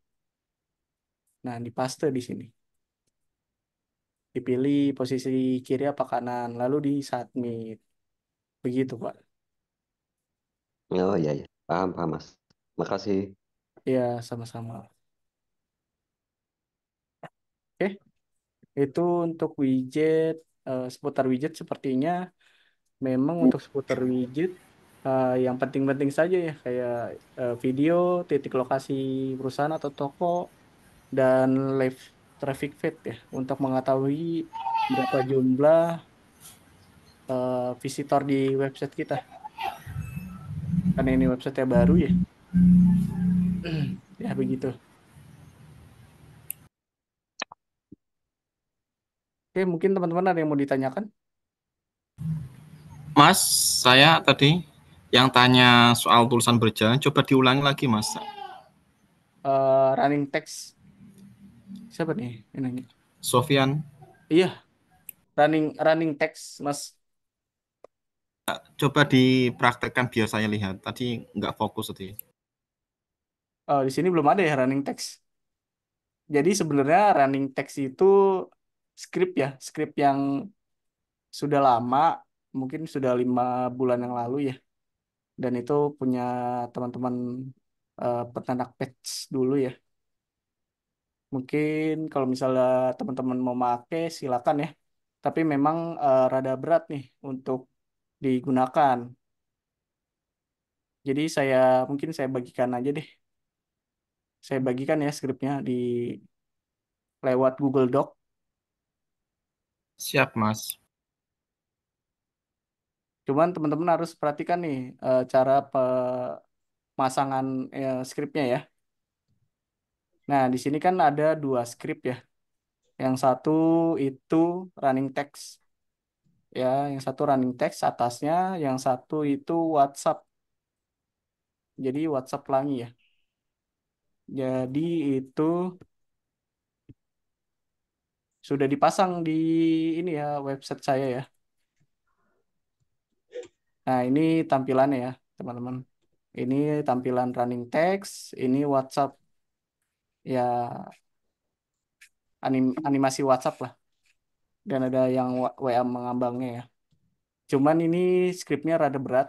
Nah, dipaste di sini. Dipilih posisi kiri apa kanan. Lalu di submit. Begitu, Pak. Oh iya, iya. Paham, paham, Mas. Makasih. Ya, sama-sama. Oke, itu untuk widget. Seputar widget sepertinya memang untuk seputar widget yang penting-penting saja ya. Kayak video, titik lokasi perusahaan atau toko, dan live traffic feed ya untuk mengetahui berapa jumlah visitor di website kita. Karena ini website baru ya. Ya begitu. Oke, mungkin teman-teman ada yang mau ditanyakan? Mas, saya tadi yang tanya soal tulisan berjalan, coba diulangi lagi, Mas. Running text. Siapa nih yang nanya? Sofian, Iya, running text, Mas. coba dipraktekkan biar saya lihat. Tadi nggak fokus tadi. Di sini belum ada ya running text. Jadi sebenarnya running text itu script ya, script yang sudah lama, mungkin sudah 5 bulan yang lalu ya. Dan itu punya teman-teman peternak pets dulu ya. Mungkin kalau misalnya teman-teman mau pakai silakan ya. Tapi memang rada berat nih untuk digunakan. Jadi mungkin saya bagikan aja deh. Saya bagikan ya skripnya di lewat Google Doc. Siap, Mas. Cuman teman-teman harus perhatikan nih cara pemasangan skripnya ya. Nah, di sini kan ada 2 skrip ya. Yang satu itu running text. Ya, yang satu running text atasnya, yang satu itu WhatsApp. Jadi WhatsApp pelangi ya. Jadi itu sudah dipasang di ini ya website saya ya. Nah, ini tampilannya ya, teman-teman. Ini tampilan running text, ini WhatsApp ya animasi WhatsApp lah. Dan ada yang WA mengambangnya ya. Cuman ini skripnya rada berat.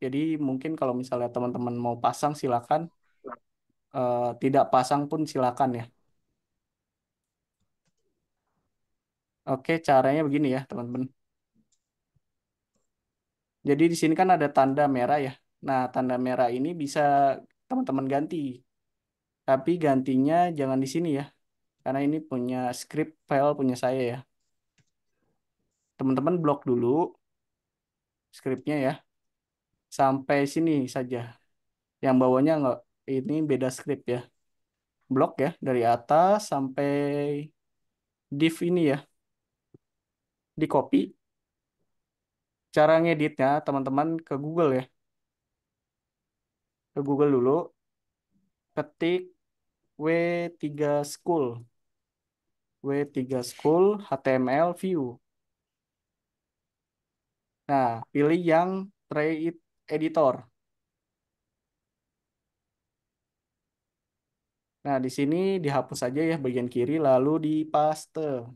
Jadi mungkin kalau misalnya teman-teman mau pasang silakan. Tidak pasang pun silakan ya. Oke, caranya begini ya, teman-teman. Jadi di sini kan ada tanda merah ya. Nah, tanda merah ini bisa teman-teman ganti. Tapi gantinya jangan di sini ya. Karena ini punya script file punya saya ya. Teman-teman blok dulu skripnya ya. Sampai sini saja. Yang bawahnya nggak, ini beda script ya. Blok ya, dari atas sampai div ini ya. Di copy. Cara ngeditnya teman-teman ke Google ya. Ke Google dulu. Ketik W3 School. W3 School HTML View. Nah, pilih yang tray editor. Nah, di sini dihapus saja ya bagian kiri lalu dipaste.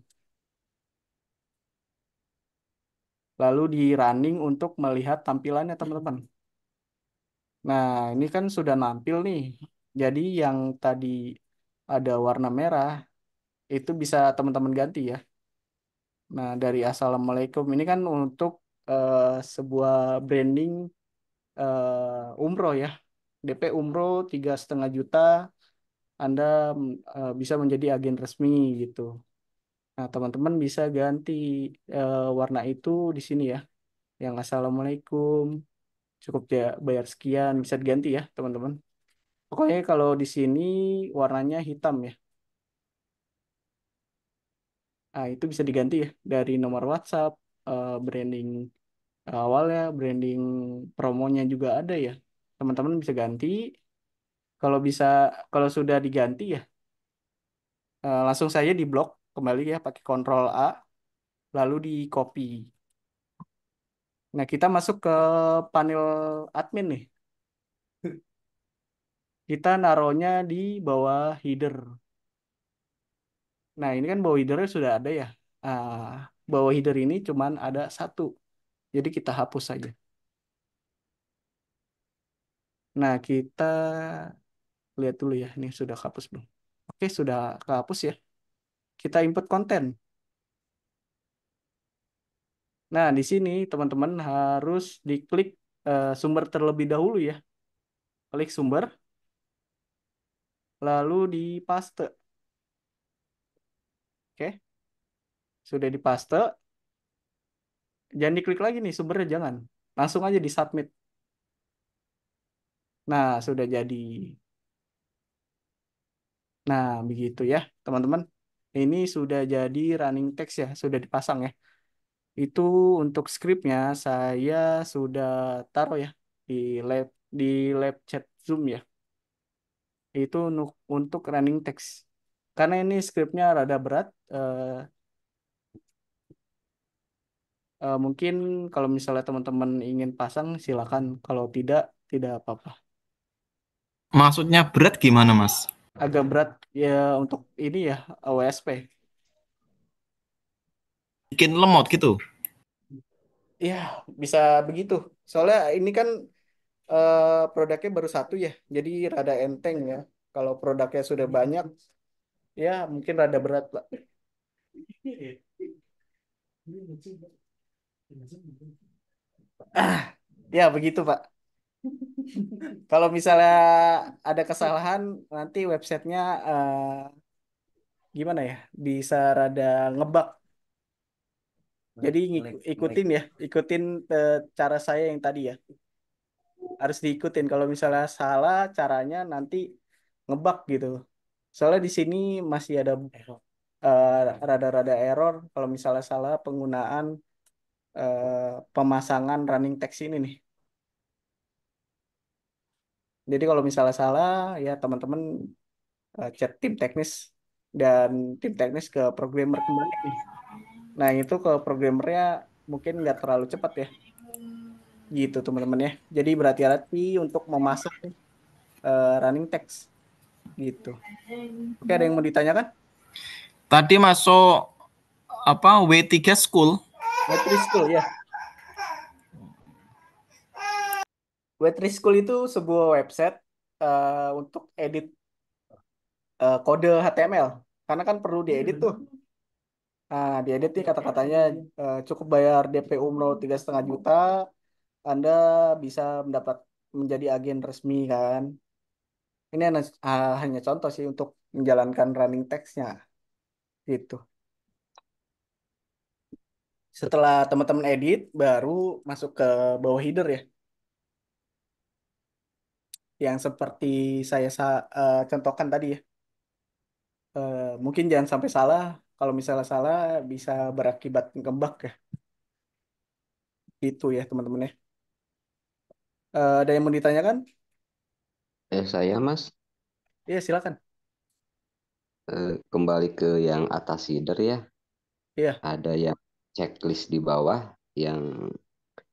Lalu di running untuk melihat tampilannya teman-teman. Nah, ini kan sudah nampil nih. Jadi yang tadi ada warna merah itu bisa teman-teman ganti ya. Nah, dari Assalamualaikum ini kan untuk eh, sebuah branding umroh ya. DP umroh 3,5 juta, Anda bisa menjadi agen resmi gitu. Nah, teman-teman bisa ganti warna itu di sini ya. Yang Assalamualaikum, cukup ya bayar sekian, bisa diganti ya, teman-teman. Pokoknya kalau di sini warnanya hitam ya. Nah, itu bisa diganti ya dari nomor WhatsApp, branding awalnya, branding promonya juga ada ya. Teman-teman bisa ganti. Kalau bisa, kalau sudah diganti ya, langsung saja di blok kembali ya pakai Ctrl A, lalu di copy. Nah, kita masuk ke panel admin nih. Kita naruhnya di bawah header. Nah, ini kan bawah headernya sudah ada ya. Ah, bawah header ini cuman ada satu. Jadi kita hapus saja. Nah, kita lihat dulu ya. Ini sudah kehapus belum? Oke, sudah kehapus ya. Kita input konten. Nah, di sini teman-teman harus diklik sumber terlebih dahulu ya. Klik sumber, lalu di paste. Oke, sudah dipaste. Jangan diklik lagi nih sumbernya, jangan. Langsung aja di submit. Nah, sudah jadi. Nah, begitu ya, teman-teman. Ini sudah jadi running text ya, sudah dipasang ya. Itu untuk skripnya saya sudah taruh ya di lab di lab chat Zoom ya. Itu untuk running text. Karena ini skripnya rada berat, mungkin kalau misalnya teman-teman ingin pasang silakan. Kalau tidak, tidak apa-apa. Maksudnya berat gimana, Mas? Agak berat ya untuk ini ya WSP. Bikin lemot gitu. Ya, bisa begitu. Soalnya ini kan produknya baru satu ya, jadi rada enteng ya. Kalau produknya sudah banyak, ya mungkin rada berat, Pak. Ah, ya begitu, Pak. Kalau misalnya ada kesalahan, nanti websitenya gimana ya, bisa rada ngebug. Jadi ikutin ya, ikutin cara saya yang tadi ya. Harus diikutin. Kalau misalnya salah caranya nanti ngebug gitu. Soalnya di sini masih ada eh, rada-rada error kalau misalnya salah penggunaan pemasangan running text ini nih. Jadi kalau misalnya salah ya teman-teman chat tim teknis dan tim teknis ke programmer kembali nih. Nah itu ke programmernya mungkin nggak terlalu cepat ya, gitu teman-teman ya. Jadi berhati-hati untuk memasang running text gitu. Oke, ada yang mau ditanyakan? Tadi masuk apa W3 School. Web3 School ya. Web3 School itu sebuah website untuk edit kode HTML. Karena kan perlu diedit tuh. Nah, diedit nih kata-katanya cukup bayar DP umroh 3,5 juta, Anda bisa mendapat menjadi agen resmi kan. Ini hanya contoh sih untuk menjalankan running text-nya gitu. Setelah teman-teman edit, baru masuk ke bawah header ya. Yang seperti saya contohkan tadi ya. Mungkin jangan sampai salah. Kalau misalnya salah, bisa berakibat ngebug ya. Itu ya teman-teman ya. Ada yang mau ditanyakan? Saya Mas, Iya, silakan. kembali ke yang atas header ya. Iya. Ada yang checklist di bawah yang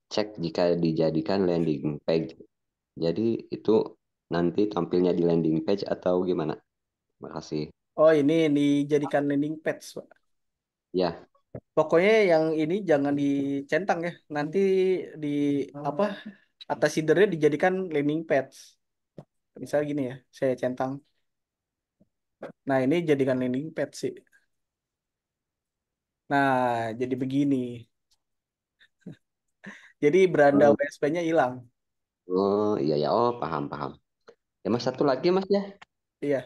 cek jika dijadikan landing page. Jadi itu nanti tampilnya di landing page atau gimana? Makasih. Oh, ini dijadikan landing page, Pak. Ya, Pokoknya yang ini jangan dicentang ya. Nanti di apa atas headernya dijadikan landing page. Misalnya gini ya, saya centang. Nah, ini jadikan landing page sih. Nah, jadi begini. Jadi beranda oh, WSP-nya hilang. oh iya ya, oh paham paham. Ya Mas satu lagi Mas ya, Iya.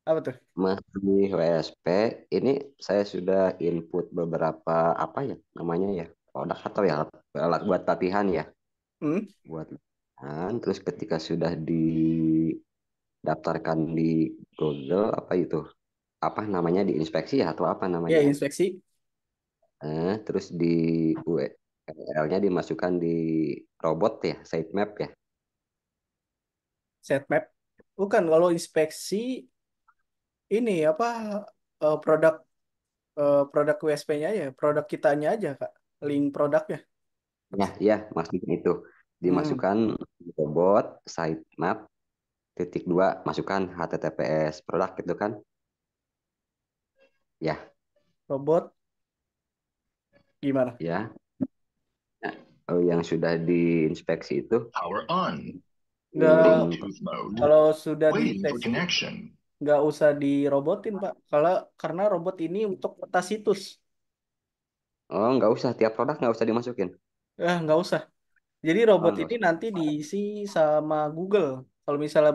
Apa tuh? Mas di WSP ini saya sudah input beberapa apa ya namanya ya produk atau ya alat buat latihan ya, Hmm? buat latihan. Terus ketika sudah didaftarkan di Google apa itu apa namanya diinspeksi ya atau apa Ya, namanya ya. inspeksi Terus di URL-nya dimasukkan di robot ya, sitemap ya. set map. Bukan kalau inspeksi ini apa produk produk WSP-nya ya, produk kitanya aja, Kak. Link produknya. Ya, ya, masukin itu. Hmm. Dimasukkan di robot, sitemap, titik dua, masukkan HTTPS produk gitu kan. Ya, Robot gimana? ya. Nah, yang sudah diinspeksi itu Nggak, link kalau sudah diinspeksi nggak usah dirobotin, Pak. Karena robot ini untuk peta situs. oh nggak usah tiap produk nggak usah dimasukin. Nggak usah. Jadi Oh robot nggak ini usah. nanti diisi sama Google. Kalau misalnya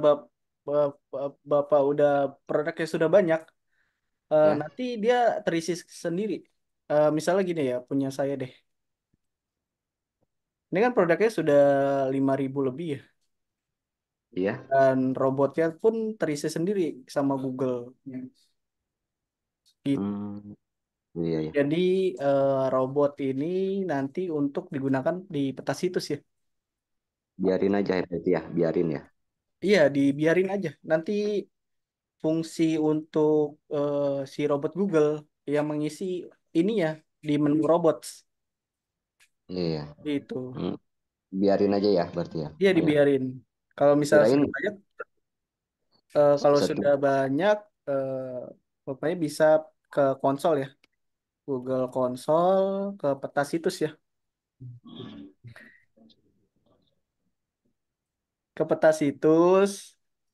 Bapak udah produknya sudah banyak, Ya, nanti dia terisi sendiri. Misalnya gini ya, punya saya deh. Ini kan produknya sudah 5.000 lebih ya. iya. Dan robotnya pun terisi sendiri sama Google. Gitu. Hmm, iya ya. Jadi robot ini nanti untuk digunakan di peta situs ya. Biarin aja ya berarti ya, biarin ya. Iya, dibiarin aja. Nanti fungsi untuk si robot Google yang mengisi ini ya di menu robots Iya. itu. Hmm, biarin aja ya berarti ya. Iya, Oh ya. dibiarin. Kalau misalnya Kirain sudah banyak, kalau satu. sudah banyak, pokoknya bisa ke konsol ya, Google Konsol, ke peta situs ya, ke peta situs.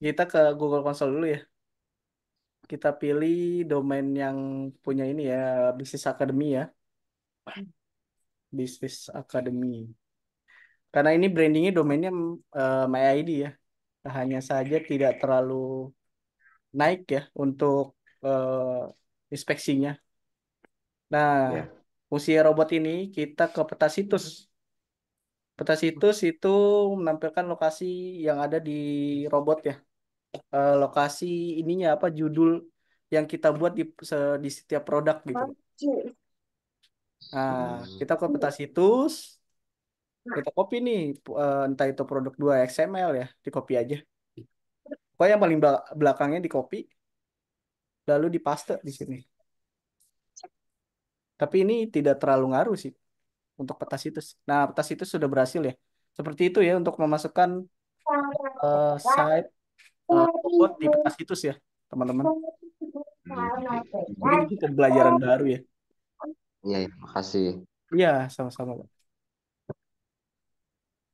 Kita ke Google Konsol dulu ya. Kita pilih domain yang punya ini ya, Business Academy ya, Business Academy. Karena ini brandingnya domainnya MyID ya. Hanya saja tidak terlalu naik ya untuk inspeksinya. Nah, Ya. fungsi robot ini kita ke peta situs. Peta situs itu menampilkan lokasi yang ada di robot ya. Lokasi ininya apa judul yang kita buat di setiap produk gitu. Nah, kita ke peta situs, kita copy nih, entah itu produk 2 XML ya, di copy aja. Pokoknya yang paling belakangnya di copy, lalu di paste di sini. Tapi ini tidak terlalu ngaruh sih untuk peta situs. Nah, peta situs sudah berhasil ya. Seperti itu ya untuk memasukkan site bot di peta situs ya, teman-teman. Mungkin itu pembelajaran baru ya. Iya, ya, makasih. Iya, sama-sama, Pak.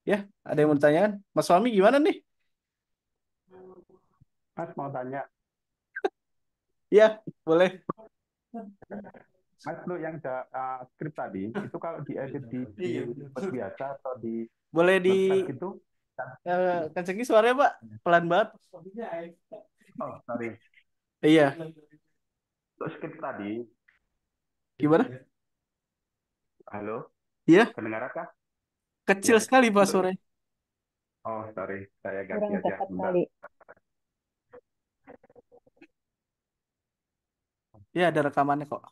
Ya, ada yang mau ditanyakan? Mas Fahmi gimana nih? Mas mau tanya, Iya, boleh. Mas lu yang skrip tadi, itu kalau diedit di Word biasa atau di Boleh di Notepad gitu? kencengin suaranya, Pak. Pelan banget. Oh, sorry. Iya, Untuk skrip tadi, gimana? halo, Iya, kedengaran kah? kecil Ya, sekali Pak untuk suaranya. oh sorry, saya ganti Kurang aja dekat bentar. kali. Iya, ada rekamannya kok.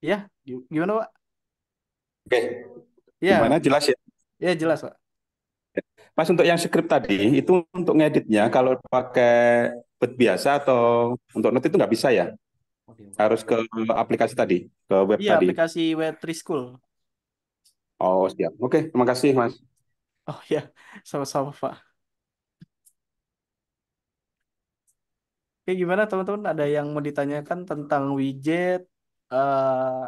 Iya, gimana, Pak? Oke, Iya, gimana jelas ya? iya jelas, Pak. Mas untuk yang skrip tadi itu untuk ngeditnya kalau pakai Word biasa atau untuk Note itu nggak bisa ya? Harus ke aplikasi tadi, ke web Iya, tadi. aplikasi Web3 School. Oh, siap. Oke, terima kasih Mas. Oh iya, sama-sama, Pak. Oke, gimana teman-teman? Ada yang mau ditanyakan tentang widget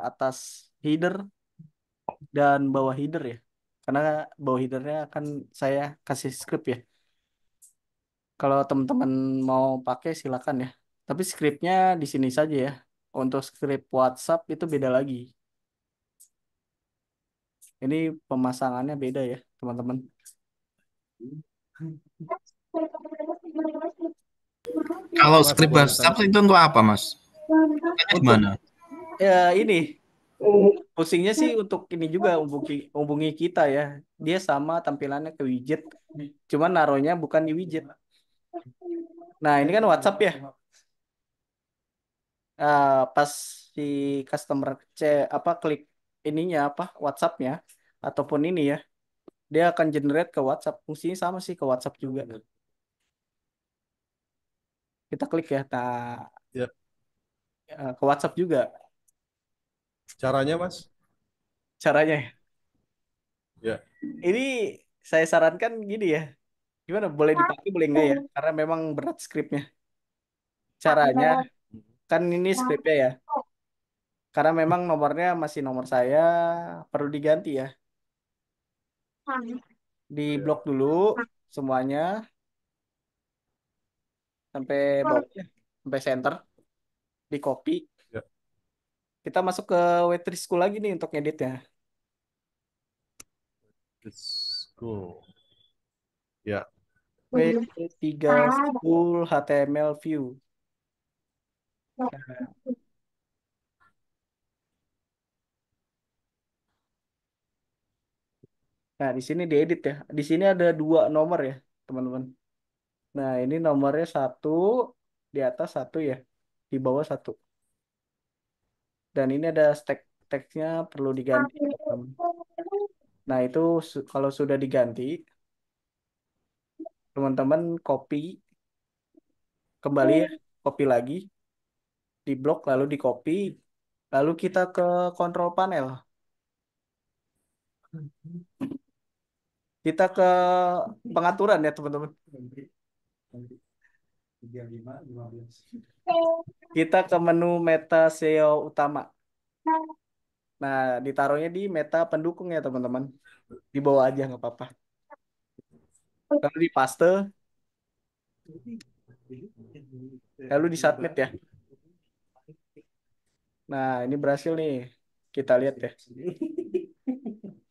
atas header dan bawah header ya? Karena bawah headernya akan saya kasih script ya. Kalau teman-teman mau pakai silakan ya. Tapi scriptnya di sini saja ya. Untuk script WhatsApp itu beda lagi. Ini pemasangannya beda ya, teman-teman. Kalau Mas, skrip boleh WhatsApp tanya? itu untuk apa, Mas? Pakainya Untuk gimana? ini pusingnya sih untuk ini juga hubungi kita ya. Dia sama tampilannya ke widget. Cuman naruhnya bukan di widget. Nah, ini kan WhatsApp ya. Pas si customer apa klik ininya apa WhatsAppnya ataupun ini ya, dia akan generate ke WhatsApp. Fungsinya sama sih ke WhatsApp juga. Kita klik ya, nah Ya, ke WhatsApp juga caranya Mas? caranya ya. Ya, Ini saya sarankan gini ya. Gimana? Boleh dipakai, boleh enggak ya? Karena memang berat skripnya. Caranya, kan ini skripnya ya. Karena memang nomornya masih nomor saya, perlu diganti ya. Di ya, blok dulu semuanya sampai bawah, sampai center, di copy. ya. Kita masuk ke W3 School lagi nih untuk ngeditnya. Let's go. Ya, W3 School HTML View. Nah, di sini diedit ya. Di sini ada 2 nomor ya, teman-teman. Nah, ini nomornya 1, di atas 1 ya, di bawah 1. Dan ini ada teksnya perlu diganti, teman-teman. Nah, itu kalau sudah diganti, teman-teman copy kembali ya, copy lagi, di blok lalu di copy, lalu kita ke control panel. Kita ke pengaturan ya, teman-teman. Kita ke menu meta SEO utama. Nah, ditaruhnya di meta pendukung ya, teman-teman. Di bawah aja nggak apa-apa. Lalu di paste, lalu di submit ya. Nah, ini berhasil nih. Kita lihat ya.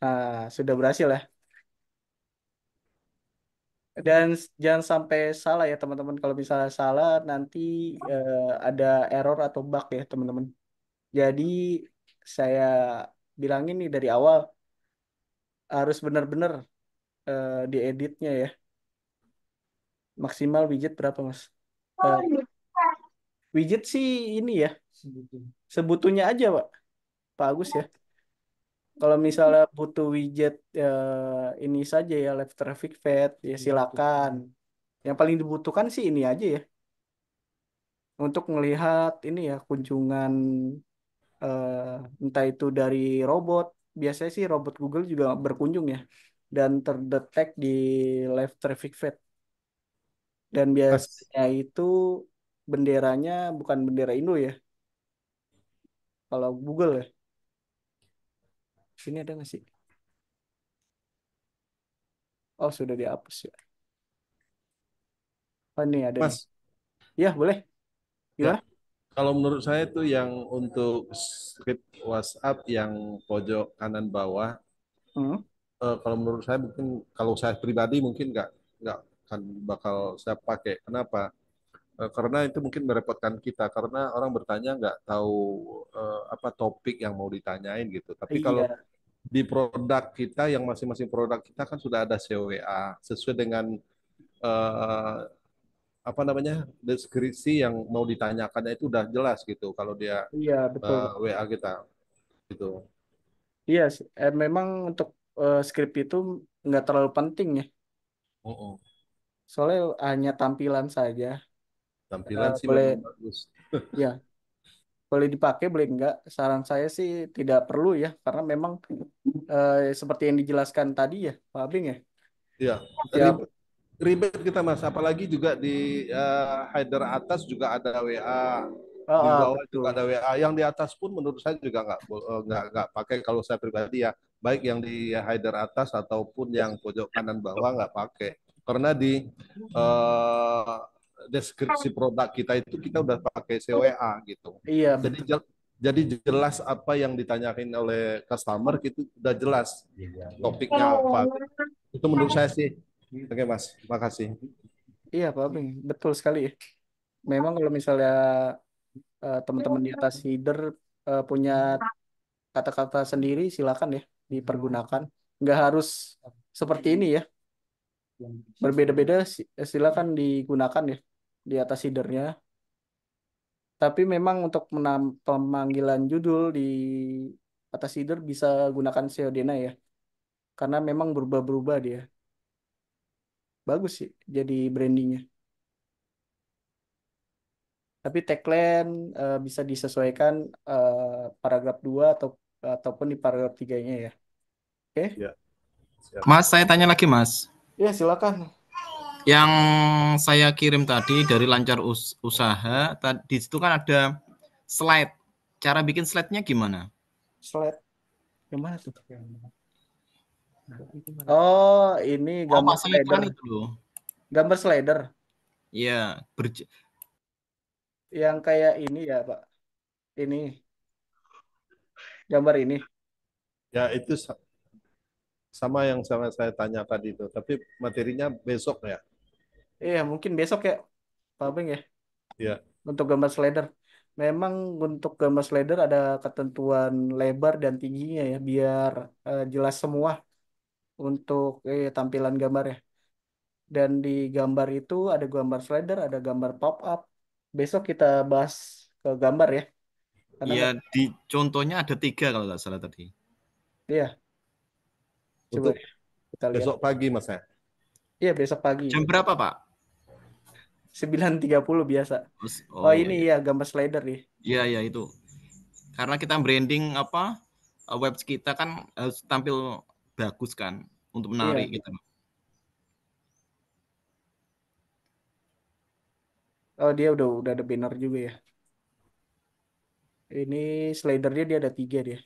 Nah, sudah berhasil ya. Dan jangan sampai salah ya, teman-teman. Kalau misalnya salah, nanti eh, ada error atau bug ya, teman-teman. Jadi, saya bilangin nih dari awal, harus benar-benar dieditnya ya. Maksimal widget berapa, Mas? Eh, widget sih ini ya, sebutunya aja, Pak. Pak Agus ya. Kalau misalnya butuh widget ini saja ya Live Traffic Fed ya silakan. Yang paling dibutuhkan sih ini aja ya untuk melihat ini ya kunjungan entah itu dari robot. Biasanya sih robot Google juga berkunjung ya dan terdetek di Live Traffic Fed. Dan Mas, biasanya itu benderanya bukan bendera Indo ya. Kalau Google ya. Sini ada nggak sih? Oh sudah dihapus ya. Oh ini ada nih. Mas, Ya boleh. ya, Gimana? kalau menurut saya itu yang untuk script WhatsApp yang pojok kanan bawah, Hmm. kalau menurut saya mungkin kalau saya pribadi mungkin nggak akan bakal saya pakai. Kenapa? Karena itu mungkin merepotkan kita karena orang bertanya nggak tahu apa topik yang mau ditanyain gitu. Tapi kalau Iya, di produk kita yang masing-masing produk kita kan sudah ada COWA sesuai dengan eh, apa namanya deskripsi yang mau ditanyakannya itu udah jelas gitu kalau dia iya betul. WA kita gitu. Iya, memang untuk skrip itu nggak terlalu penting ya. Oh, Soalnya hanya tampilan saja. tampilan sih Boleh, memang bagus. ya, boleh dipakai, boleh enggak. Saran saya sih tidak perlu ya, karena memang seperti yang dijelaskan tadi ya, Pak Abing ya. Iya, Tiap, ribet kita Mas, apalagi juga di header atas juga ada WA, di bawah juga betul. ada WA. Yang di atas pun menurut saya juga nggak pakai kalau saya pribadi ya, baik yang di header atas ataupun yang pojok kanan bawah nggak pakai. Karena di eh, deskripsi produk kita itu kita udah pakai CWA gitu. Iya Jadi betul. jadi jelas apa yang ditanyakan oleh customer gitu udah jelas topiknya apa. Itu menurut saya sih. Oke Mas, makasih. Iya Pak Abing, betul sekali ya. Memang kalau misalnya teman-teman di atas header punya kata-kata sendiri, silakan ya dipergunakan. Nggak harus seperti ini ya. Berbeda-beda silakan digunakan ya di atas headernya. Tapi memang untuk pemanggilan judul di atas header bisa gunakan Seodena ya. Karena memang berubah-berubah dia. Bagus sih jadi brandingnya. Tapi tagline bisa disesuaikan paragraf 2 ataupun di paragraf 3-nya ya. Oke? Ya, siap. Mas, saya tanya lagi, Mas. Ya, silakan. Yang saya kirim tadi dari Lancar Usaha, di situ kan ada slide. Cara bikin slide-nya gimana? Slide yang mana tuh? Oh, ini Oh, gambar pasang slider. iklan itu loh. Gambar slider Iya, yang kayak ini ya, Pak. Ini gambar ini. Ya itu sama yang sama saya tanya tadi itu. Tapi materinya besok ya. Iya, mungkin besok ya, Pak Beng ya, Ya, untuk gambar slider. Memang untuk gambar slider ada ketentuan lebar dan tingginya ya, biar jelas semua untuk tampilan gambarnya. Dan di gambar itu ada gambar slider, ada gambar pop up. Besok kita bahas ke gambar ya, karena iya di contohnya ada 3 kalau nggak salah tadi. iya, coba untuk ya, kita lihat. besok pagi Mas ya. Iya, besok pagi. Jam berapa, Pak? 9.30 biasa. Oh, Oh iya ini iya. ya gambar slider nih. Iya iya itu. Karena kita branding apa web kita kan harus tampil bagus kan untuk menarik Iya. gitu. Oh, dia udah ada banner juga ya. Ini slidernya dia ada 3 dia.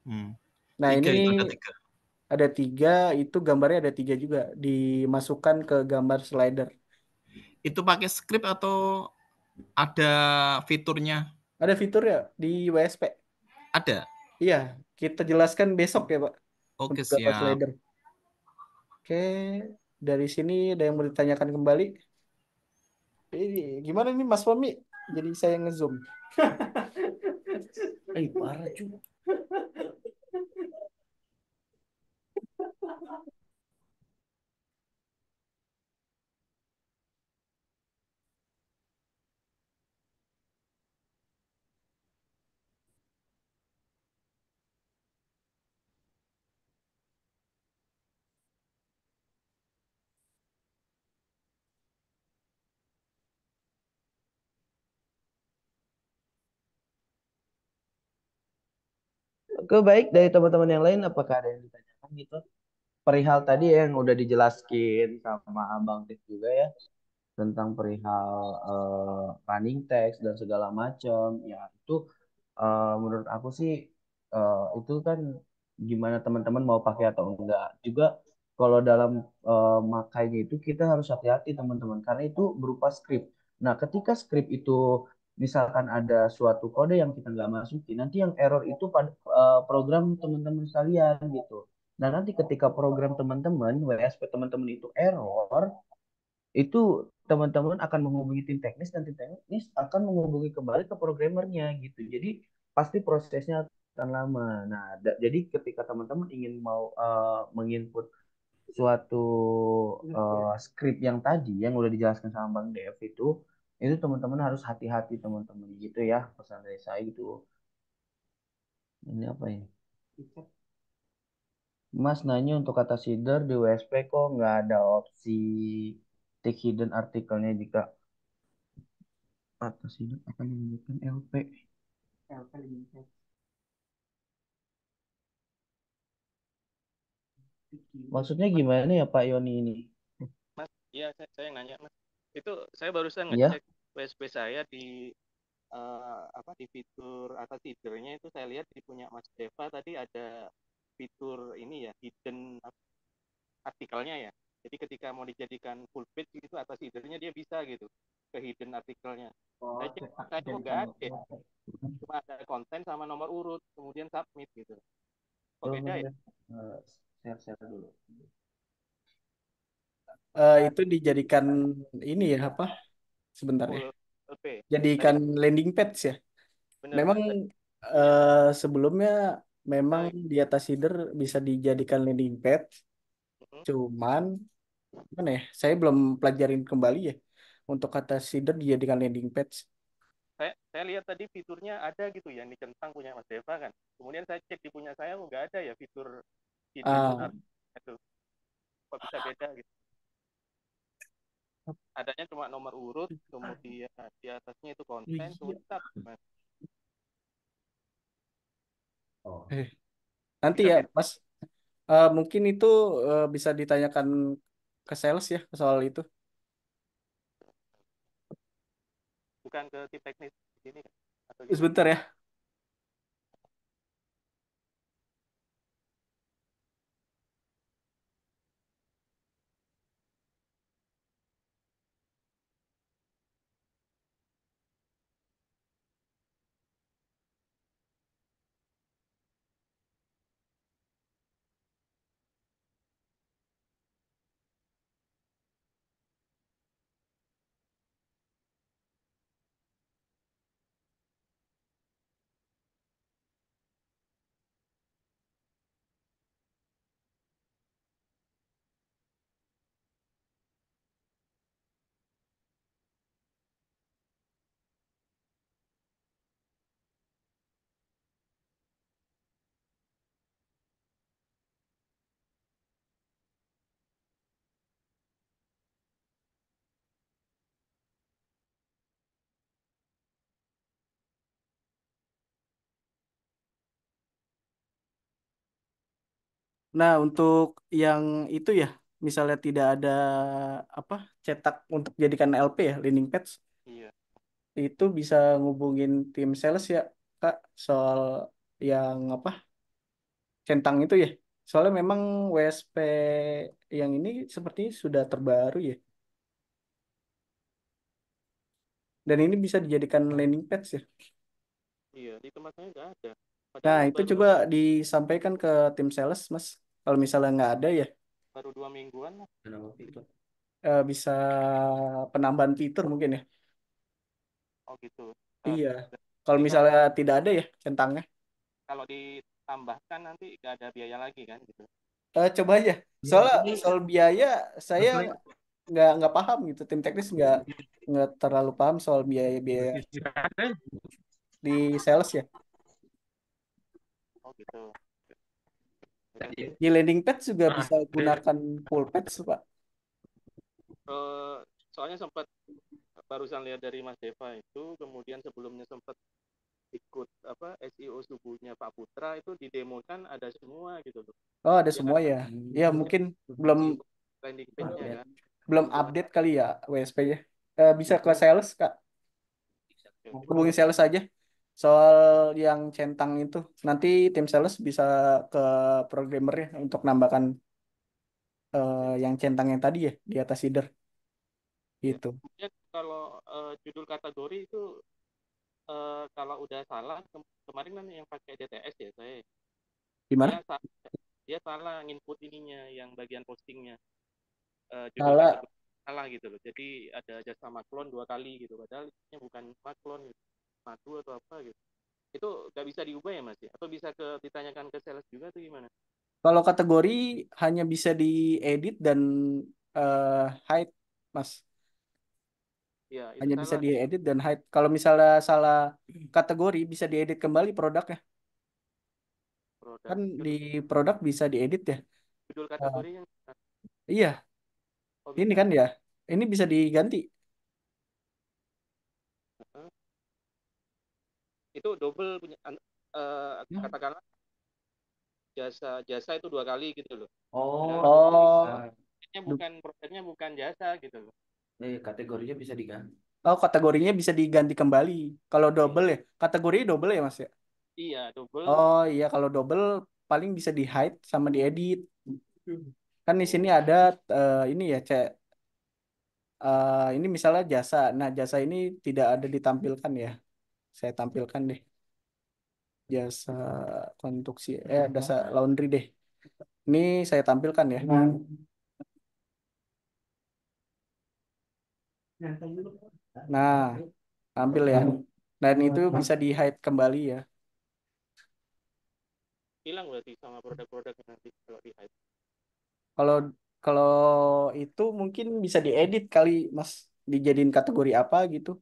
Hmm. Nah, ini 3 itu ada 3. ada 3, itu gambarnya ada 3 juga. Dimasukkan ke gambar slider. Itu pakai script atau ada fiturnya? Ada fitur ya di WSP. Ada. Iya, kita jelaskan besok ya, Pak. Oke Untuk gambar siap. slider. Oke, dari sini ada yang mau ditanyakan kembali. Gimana nih Mas Fami? Jadi saya ngezoom. Parah juga. Oke, baik dari teman-teman yang lain apakah ada yang ditanyakan gitu? Perihal tadi ya yang udah dijelaskin sama Abang Dik juga ya tentang perihal running text dan segala macam. Ya itu menurut aku sih itu kan gimana teman-teman mau pakai atau enggak. Juga kalau dalam makainya itu kita harus hati-hati teman-teman karena itu berupa skrip. Nah, ketika skrip itu misalkan ada suatu kode yang kita nggak masukin, nanti yang error itu pada program teman-teman sekalian gitu. Nah, nanti ketika program teman-teman, WSP teman-teman itu error, itu teman-teman akan menghubungi tim teknis dan tim teknis akan menghubungi kembali ke programmernya gitu. Jadi pasti prosesnya akan lama. Nah, jadi ketika teman-teman ingin mau menginput suatu script yang tadi yang udah dijelaskan sama Bang Dev itu teman-teman harus hati-hati teman-teman gitu ya pesan dari saya gitu. Ini apa ini? Mas nanya untuk kata seeder di WSP kok nggak ada opsi take hidden artikelnya jika kata seeder akan menunjukkan LP. LP limited. Maksudnya gimana ya Pak Yoni ini? Mas, iya saya yang nanya Mas. Itu saya barusan Iya. ngecek WSP saya di di fitur atas feedernya itu saya lihat di punya Mas Deva tadi ada fitur ini ya hidden artikelnya ya. Jadi ketika mau dijadikan full page itu atas feedernya dia bisa gitu ke hidden artikelnya. Saya cek saya itu nggak ada ya. Cuma ada konten sama nomor urut kemudian submit gitu. Kok beda ya? Share dulu. Itu dijadikan ini ya apa? Sebentar ya. Full LP. Jadikan landing page ya. Bener Memang Mas. sebelumnya memang Nah, di atas header bisa dijadikan landing page. Cuman mana ya? Saya belum pelajarin kembali ya. Untuk kata header dijadikan landing page. saya lihat tadi fiturnya ada gitu ya, yang dicentang punya Mas Deva kan. Kemudian saya cek di punya saya nggak ada ya fitur hidden Ah, itu. Kok bisa beda gitu? Adanya cuma nomor urut, kemudian di atasnya itu konten, kemudian submit. nanti Bisa ya, beda, Mas. Mungkin itu bisa ditanyakan ke sales ya soal itu. bukan ke tim teknis ini kan? Atau gimana? Sebentar ya. Nah, untuk yang itu ya, misalnya tidak ada apa cetak untuk jadikan LP ya, landing page, Iya. itu bisa ngubungin tim sales ya, Kak, soal yang apa centang itu ya. Soalnya memang WSP yang ini sepertinya sudah terbaru ya. Dan ini bisa dijadikan landing page ya. Iya, di tempat saya nggak ada. Nah, Padahal itu baru coba disampaikan ke tim sales, Mas. Kalau misalnya nggak ada ya, baru 2 mingguan lah. bisa penambahan fitur mungkin ya. Oh gitu. Iya. Kalau Jadi misalnya tidak ada ya centangnya, kalau ditambahkan nanti nggak ada biaya lagi kan gitu. coba aja. Soalnya soal biaya saya nggak paham gitu. Tim teknis nggak terlalu paham soal biaya-biaya di sales ya. Oh gitu. Di landing page juga bisa gunakan full page, Pak. Soalnya sempat barusan lihat dari Mas Deva itu, kemudian sebelumnya sempat ikut apa SEO subuhnya Pak Putra itu didemokan ada semua gitu loh. Oh, ada Ya semua kan? ya. Ya mungkin belum Landing page-nya kan. belum update kali ya WSP-nya. Bisa ke sales, Kak. Hubungi sales aja. Soal yang centang itu. Nanti tim sales bisa ke programmernya untuk nambahkan yang centang yang tadi ya di atas header. Gitu. Kemudian kalau judul kategori itu kalau udah salah kemarin kan yang pakai DTS ya saya. Gimana? Dia salah nginput ininya yang bagian postingnya. Judul Salah. kategori salah gitu loh. Jadi ada jasa maklon 2 kali gitu. Padahal ini bukan maklon gitu. Madu atau apa gitu. Itu nggak bisa diubah ya Mas ya? Atau bisa ditanyakan ke sales juga tuh gimana? Kalau kategori hanya bisa diedit dan hide, Mas. Ya, itu Hanya bisa salah. diedit dan hide. Kalau misalnya salah kategori bisa diedit kembali produknya. Produk. Kan di produk bisa diedit ya. Judul kategorinya. Iya. Oh, Ini bisa. kan ya. Ini bisa diganti. Itu double punya katakanlah jasa itu 2 kali gitu loh. Produknya bukan jasa gitu loh. Kategorinya bisa diganti. Oh, kategorinya bisa diganti kembali. Kalau double ya, kategori double ya Mas ya? Iya, double. Oh iya, kalau double paling bisa di hide sama diedit. Kan di sini ada ini ya, Cek. Ini misalnya jasa. Nah, jasa ini tidak ada ditampilkan ya. Saya tampilkan deh. Jasa konstruksi, jasa laundry deh. Ini saya tampilkan ya. Nah, tampil ya. Dan itu bisa di hide kembali ya. Hilang berarti sama produk-produk nanti kalau di hide. Kalau kalau itu mungkin bisa diedit kali Mas, dijadiin kategori apa gitu.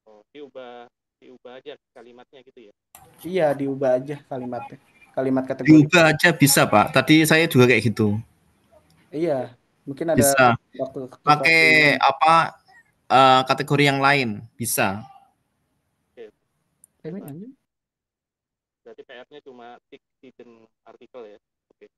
Oh, diubah aja kalimatnya gitu ya. Iya, diubah aja kalimatnya. Kalimat kategori. Diubah aja bisa, Pak. Tadi saya juga kayak gitu. Iya, mungkin ada Bisa. waktu Pakai apa kategori yang lain bisa. Berarti PR-nya cuma tick hidden artikel ya. Oke.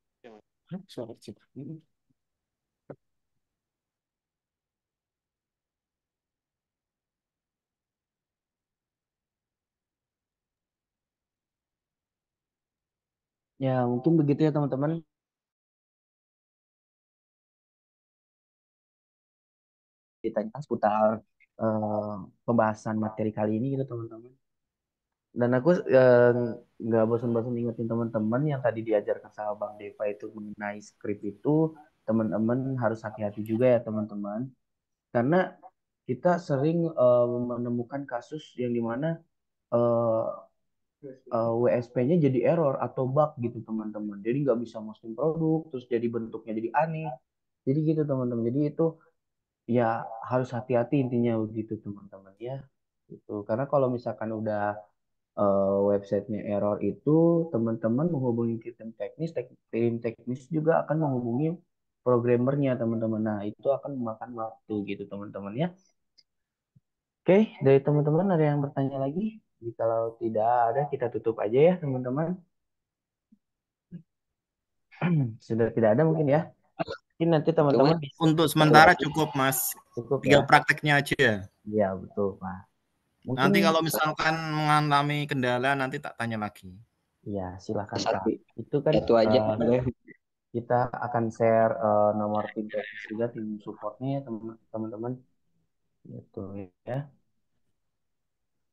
Ya, mungkin begitu ya teman-teman. Ditanya seputar pembahasan materi kali ini gitu teman-teman. Dan aku nggak bosan-bosan ingetin teman-teman yang tadi diajarkan sama Bang Deva itu mengenai skrip itu, teman-teman harus hati-hati juga ya teman-teman. Karena kita sering menemukan kasus yang dimana WSP-nya jadi error atau bug gitu teman-teman. Jadi nggak bisa masukin produk, terus jadi bentuknya jadi aneh. Jadi gitu teman-teman. Jadi itu ya harus hati-hati intinya begitu teman-teman ya. Gitu. Karena kalau misalkan udah websitenya error itu, teman-teman menghubungi tim teknis juga akan menghubungi programmernya teman-teman. Nah itu akan memakan waktu gitu teman-teman ya. Oke, dari teman-teman ada yang bertanya lagi? Kalau tidak ada, kita tutup aja ya teman-teman. Sudah tidak ada mungkin ya. Mungkin nanti teman-teman bisa. Untuk sementara cukup Mas. Cukup Tinggal ya. prakteknya aja. Iya betul Pak. Mungkin nanti kalau misalkan mengalami kendala nanti tak tanya lagi. Iya silakan Pak. Itu kan aja. Kita akan share nomor tim teknis juga, tim supportnya ya teman-teman. Gitu ya.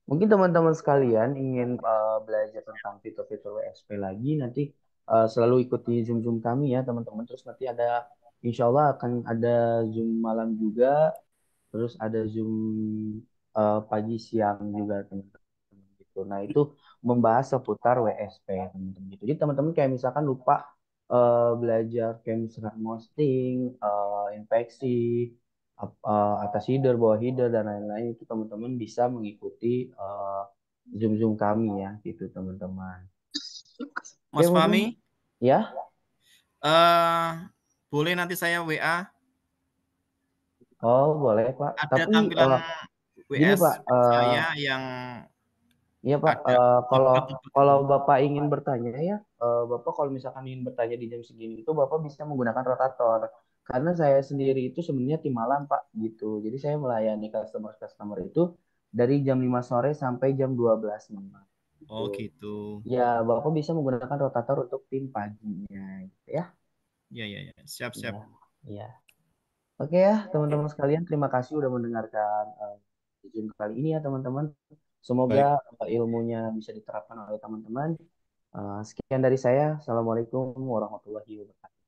Mungkin teman-teman sekalian ingin belajar tentang fitur-fitur WSP lagi, nanti selalu ikuti Zoom kami ya teman-teman. Terus nanti ada, insya Allah akan ada Zoom malam juga, terus ada Zoom pagi siang juga teman-teman gitu. Nah itu membahas seputar WSP teman-teman gitu. Jadi teman-teman kayak misalkan lupa belajar kayak misalkan hosting, infeksi, atas header, bawah header dan lain-lain itu teman-teman bisa mengikuti Zoom kami ya gitu teman-teman. Mas Fahmi? Ya. Boleh nanti saya WA? Oh boleh Pak. Ada Tapi tampilan gini WS Pak. saya yang Iya Pak, Ada kalau apa tuh? kalau Bapak ingin bertanya ya, Bapak kalau misalkan ingin bertanya di jam segini itu Bapak bisa menggunakan rotator. Karena saya sendiri itu sebenarnya tim malam Pak gitu. Jadi saya melayani customer-customer itu dari jam 5 sore sampai jam 12 malam Oh gitu. gitu. Ya, Bapak bisa menggunakan rotator untuk tim paginya gitu ya. Iya, iya, iya. Siap, siap. Iya, iya. Oke ya, teman-teman sekalian, terima kasih udah mendengarkan Zoom kali ini ya teman-teman. Semoga Baik. ilmunya bisa diterapkan oleh teman-teman. Sekian dari saya. Assalamualaikum warahmatullahi wabarakatuh.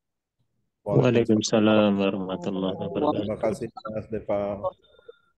Waalaikumsalam. Waalaikumsalam warahmatullahi Terima wabarakatuh. kasih Mas Deva.